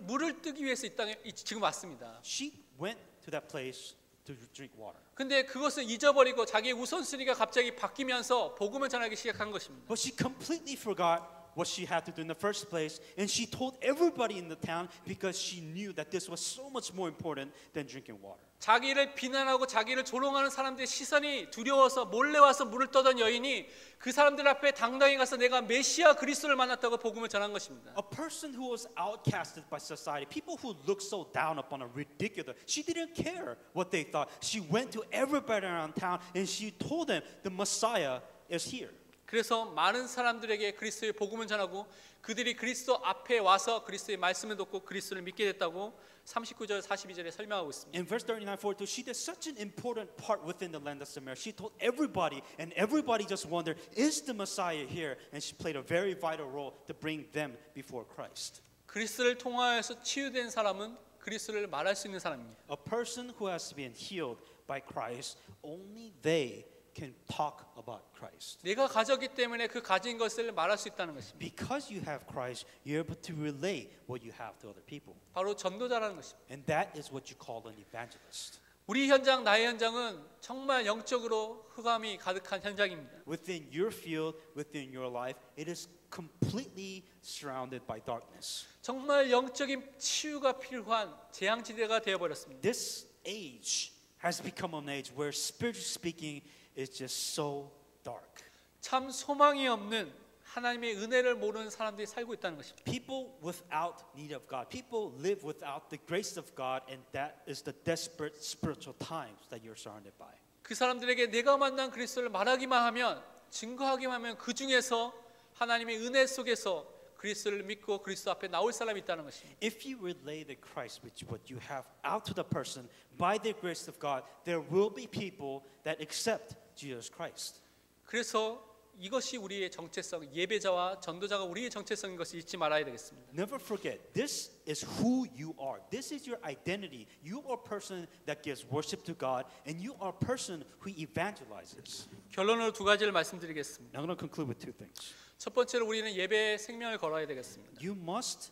물을 뜨기 위해서 이 땅에 지금 왔습니다. She went to that place to drink water. 근데 그것을 잊어버리고 자기의 우선순위가 갑자기 바뀌면서 복음을 전하기 시작한 것입니다. But she completely forgot what she had to do in the first place, and she told everybody in the town because she knew that this was so much more important than drinking water. 자기를 비난하고 자기를 조롱하는 사람들의 시선이 두려워서 몰래 와서 물을 떠던 여인이 그 사람들 앞에 당당히 가서 내가 메시아 그리스도를 만났다고 복음을 전한 것입니다. A person who was outcasted by society, people who looked so down upon her, ridiculous. She didn't care what they thought. She went to everybody around town and she told them the Messiah is here. 그래서 많은 사람들에게 그리스도의 복음을 전하고 그들이 그리스도 앞에 와서 그리스도의 말씀을 듣고 그리스도를 믿게 됐다고 39절 42절에 설명하고 있습니다. In verse 39-42, she did such an important part within the land of Samaria. She told everybody, and everybody just wondered, is the Messiah here? And she played a very vital role to bring them before Christ. 그리스도를 통하여서 치유된 사람은 그리스도를 말할 수 있는 사람입니다. A person who has been healed by Christ, only they can talk about Christ. 내가 가졌기 때문에 그 가진 것을 말할 수 있다는 것입니다. Because you have Christ, you're able to relay what you have to other people. 바로 전도자라는 것입니다. And that is what you call an evangelist. 우리 현장, 나의 현장은 정말 영적으로 흑암이 가득한 현장입니다. Within your field, within your life, it is completely surrounded by darkness. 정말 영적인 치유가 필요한 재앙지대가 되어버렸습니다. This age has become an age where spiritually speaking is just so dark. 참 소망이 없는 하나님의 은혜를 모르는 사람들이 살고 있다는 것입니다. People without need of God. People live without the grace of God, and that is the desperate spiritual times that you're surrounded by. 그 사람들에게 내가 만난 그리스도를 말하기만 하면, 증거하기만 하면 그 중에서 하나님의 은혜 속에서 그리스도를 믿고 그리스도 앞에 나올 사람이 있다는 것입니다. If you relay the Christ which what you have out to the person by the grace of God, there will be people that accept Jesus Christ. 그래서 이것이 우리의 정체성, 예배자와 전도자가 우리의 정체성인 것을 잊지 말아야 되겠습니다. Never forget, this is who you are. This is your identity. You are a person that gives worship to God, and you are a person who evangelizes. 결론으로 두 가지를 말씀드리겠습니다. I'm going to conclude with two things. 첫 번째로 우리는 예배의 생명을 걸어야 되겠습니다. You must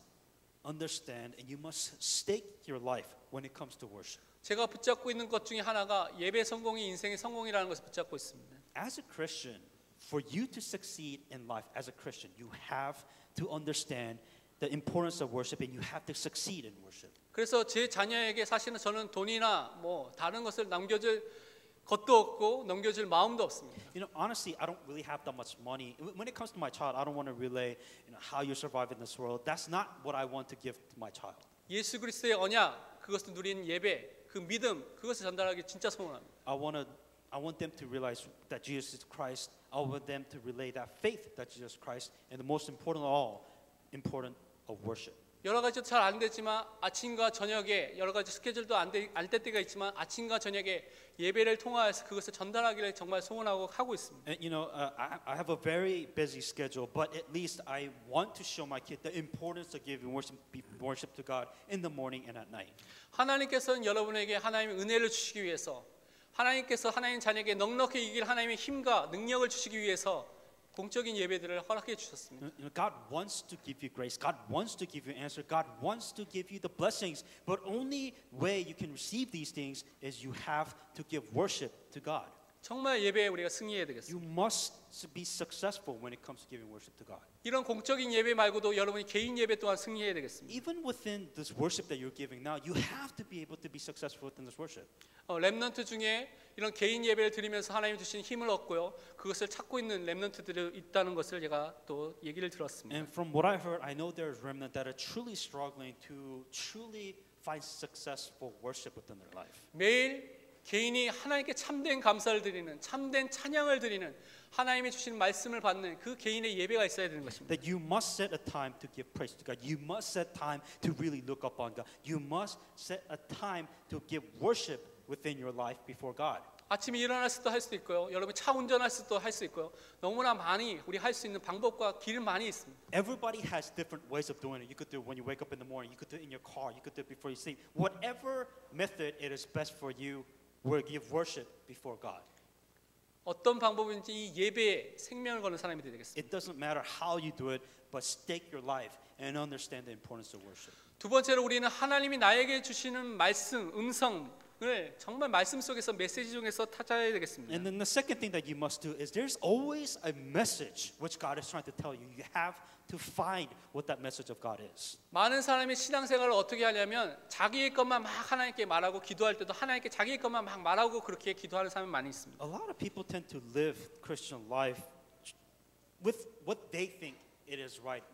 understand and you must stake your life when it comes to worship. 제가 붙잡고 있는 것 중에 하나가 예배 성공이 인생의 성공이라는 것을 붙잡고 있습니다. As a Christian, for you to succeed in life as a Christian, you have to understand the importance of worship and you have to succeed in worship. 그래서 제 자녀에게 사실은 저는 돈이나 뭐 다른 것을 남겨줄 것도 없고 넘겨줄 마음도 없습니다. You know, honestly, I don't really have that much money. When it comes to my child, I don't want to relay, how you survive in this world. That's not what I want to give to my child. 예수 그리스도의 언약, 그것을 누리는 예배, 그 믿음, 그것을 전달하기 진짜 소원합니다. I want them to realize that Jesus is Christ. I want them to relay that faith that Jesus Christ, and the most important of all, important of worship. 여러 가지 잘 안 되지만 아침과 저녁에 여러 가지 스케줄도 안 될 때가 있지만 아침과 저녁에 예배를 통하여서 그것을 전달하기를 정말 소원하고 하고 있습니다. And, I have a very busy schedule, but at least I want to show my kid the importance of giving worship to God in the morning and at night. 하나님께서는 여러분에게 하나님의 은혜를 주시기 위해서, 하나님께서 하나님 자녀에게 넉넉히 이길 하나님의 힘과 능력을 주시기 위해서 공적인 예배들을 허락해 주셨습니다. God wants to give you grace. God wants to give you answer. God wants to give you the blessings. But only way you can receive these things is you have to give worship to God. 정말 예배에 우리가 승리해야 되겠습니다. You must be successful when it comes to giving worship to God. 이런 공적인 예배 말고도 여러분이 개인 예배 또한 승리해야 되겠습니다. Even within this worship that you're giving now, you have to be able to be successful within this worship. 렘넌트 중에 이런 개인 예배를 드리면서 하나님 주신 힘을 얻고요. 그것을 찾고 있는 렘넌트들이 있다는 것을 제가 또 얘기를 들었습니다. And from what I heard, I know there's remnant that are truly struggling to truly find successful worship within their life. 매일 개인이 하나님께 참된 감사를 드리는 참된 찬양을 드리는 하나님이 주신 말씀을 받는 그 개인의 예배가 있어야 되는 것입니다. That you must set a time to give praise to God. You must set time to really look up on God. You must set a time to give worship within your life before God. 아침에 일어날 수도 할 수도 있고요. 여러분 차 운전할 수도 할 수 있고요. 너무나 많이 우리 할 수 있는 방법과 길 많이 있습니다. Everybody has different ways of doing it. You could do it when you wake up in the morning. You could do it in your car. You could do it before you sleep. Whatever method it is best for you, will give worship before God. 어떤 방법인지 이 예배에 생명을 거는 사람이 되겠습니다. It doesn't matter how you do it, but stake your life and understand the importance of worship. 두 번째로 우리는 하나님이 나에게 주시는 말씀, 음성을 정말 말씀 속에서 메시지 중에서 찾아야 되겠습니다. And then the second thing that you must do is there's always a message which God is trying to tell you. You have to find what that message of God is. 많은 사람이 신앙생활을 어떻게 하냐면 자기의 것만 막 하나님께 말하고 기도할 때도 하나님께 자기의 것만 막 말하고 그렇게 기도하는 사람이 많이 있습니다. A lot of people tend to live Christian life with what they think it is right,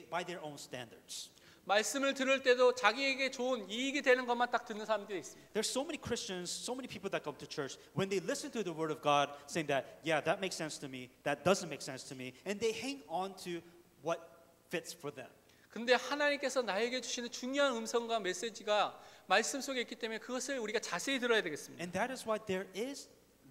by their own standards. 말씀을 들을 때도 자기에게 좋은 이익이 되는 것만 딱 듣는 사람들이 있습니다. There's so many Christians, so many people that come to church, when they listen to the word of God, saying that, yeah, that makes sense to me, that doesn't make sense to me, and they hang on to what fits for them. 근데 하나님께서 나에게 주시는 중요한 음성과 메시지가 말씀 속에 있기 때문에 그것을 우리가 자세히 들어야 되겠습니다. And that is why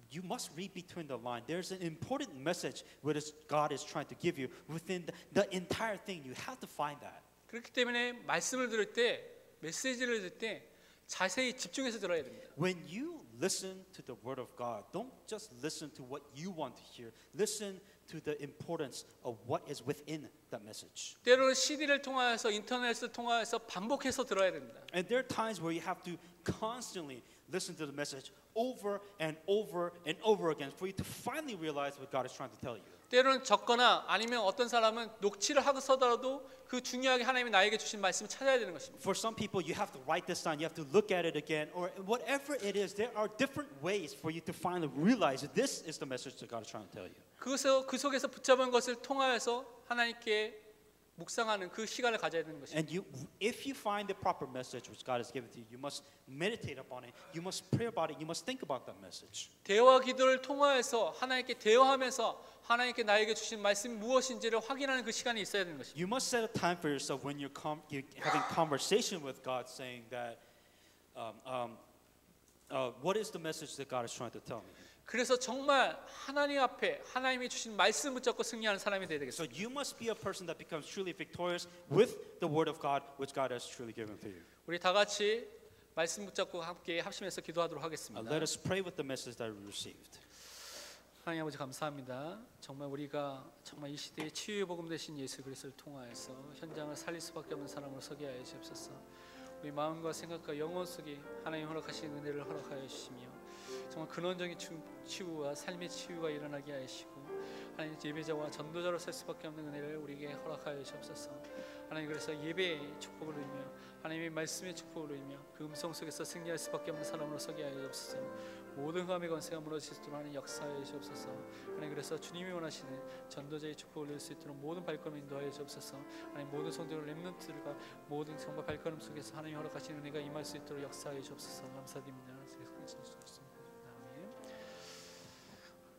you must read between the lines. There's an important message which God is trying to give you within the entire thing. You have to find that. 그렇기 때문에 말씀을 들을 때 메시지를 들을 때 자세히 집중해서 들어야 됩니다. When you listen to the word of God, don't just listen to what you want to hear. Listen to the importance of what is within that message. 때로는 CD를 통하여서 인터넷을 통하여서 반복해서 들어야 됩니다. And there are times where you have to constantly listen to the message over and over and over again for you to finally realize what God is trying to tell you. 때로는 적거나 아니면 어떤 사람은 녹취를 하고서라도 그 중요하게 하나님이 나에게 주신 말씀을 찾아야 되는 것입니다. For some people, you have to write this down, you have to look at it again, or whatever it is, there are different ways for you to finally realize that this is the message that God is trying to tell you. 그 속에서 붙잡은 것을 통하여서 하나님께 묵상하는 그 시간을 가져야 되는 것입니다. And if you find the proper message which God has given to you, you must meditate upon it, you must pray about it, you must think about that message. 대화 기도를 통하여서 하나님께 대화하면서 하나님께 나에게 주신 말씀이 무엇인지를 확인하는 그 시간이 있어야 되는 것입니다. You must set a time for yourself when you're having conversation with God, saying that, what is the message that God is trying to tell me? 그래서 정말 하나님 앞에 하나님이 주신 말씀 붙잡고 승리하는 사람이 되야 So 되겠습니다. you must be a person that becomes truly victorious with the word of God, which God has truly given to you. 우리 다 같이 말씀 붙잡고 함께 합심해서 기도하도록 하겠습니다. Let us pray with the message that we received. 하나님 아버지 감사합니다. 정말 우리가 정말 이 시대의 치유의 복음 되신 예수 그리스도를 통하여서 현장을 살릴 수밖에 없는 사람으로 서게 하여 주옵소서. 우리 마음과 생각과 영혼 속에 하나님 허락하신 은혜를 허락하여 주시며 정말 근원적인 치유와 삶의 치유가 일어나게 하시고 하나님 예배자와 전도자로 살 수밖에 없는 은혜를 우리에게 허락하여 주옵소서. 하나님 그래서 예배의 축복을 누리며 하나님의 말씀의 축복을 누리며 그 음성 속에서 승리할 수밖에 없는 사람으로 서게 하여 주옵소서. 모든 감의 권세가 무너지도록 하는 역사하여 주옵소서. 하나님 그래서 주님이 원하시는 전도자의 축복을 누릴 수 있도록 모든 발걸음 인도하여 주옵소서. 하나님 모든 성도들 렘넌트들과 모든 정말 발걸음 속에서 하나님 허락하시는 은혜가 임할 수 있도록 역사하여 주옵소서. 감사드립니다.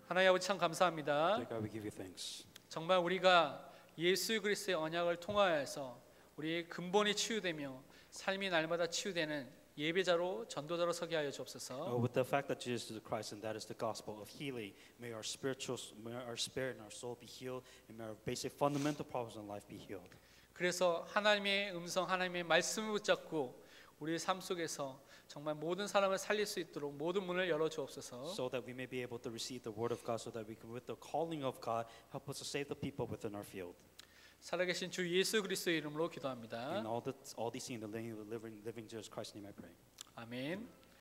하나님 아버지 참 감사합니다. Dear God, we give you thanks. 정말 우리가 예수 그리스도의 언약을 통하여서 우리의 근본이 치유되며 삶이 날마다 치유되는 예배자로 전도자로 서게 하여 주옵소서. With the fact that Jesus is Christ and that is the gospel of healing, may our spirit and our soul be healed, and may our basic fundamental problems in life be healed. 그래서 하나님의 음성, 하나님의 말씀을 붙잡고 우리의 삶 속에서 정말 모든 사람을 살릴 수 있도록 모든 문을 열어 주옵소서. So that we may be able to receive the word of God, so that we can, with the calling of God, help us to save the people within our field. 살아계신 주 예수 그리스도의 이름으로 기도합니다. In all these things, in the living Jesus Christ's name, I pray. 아멘.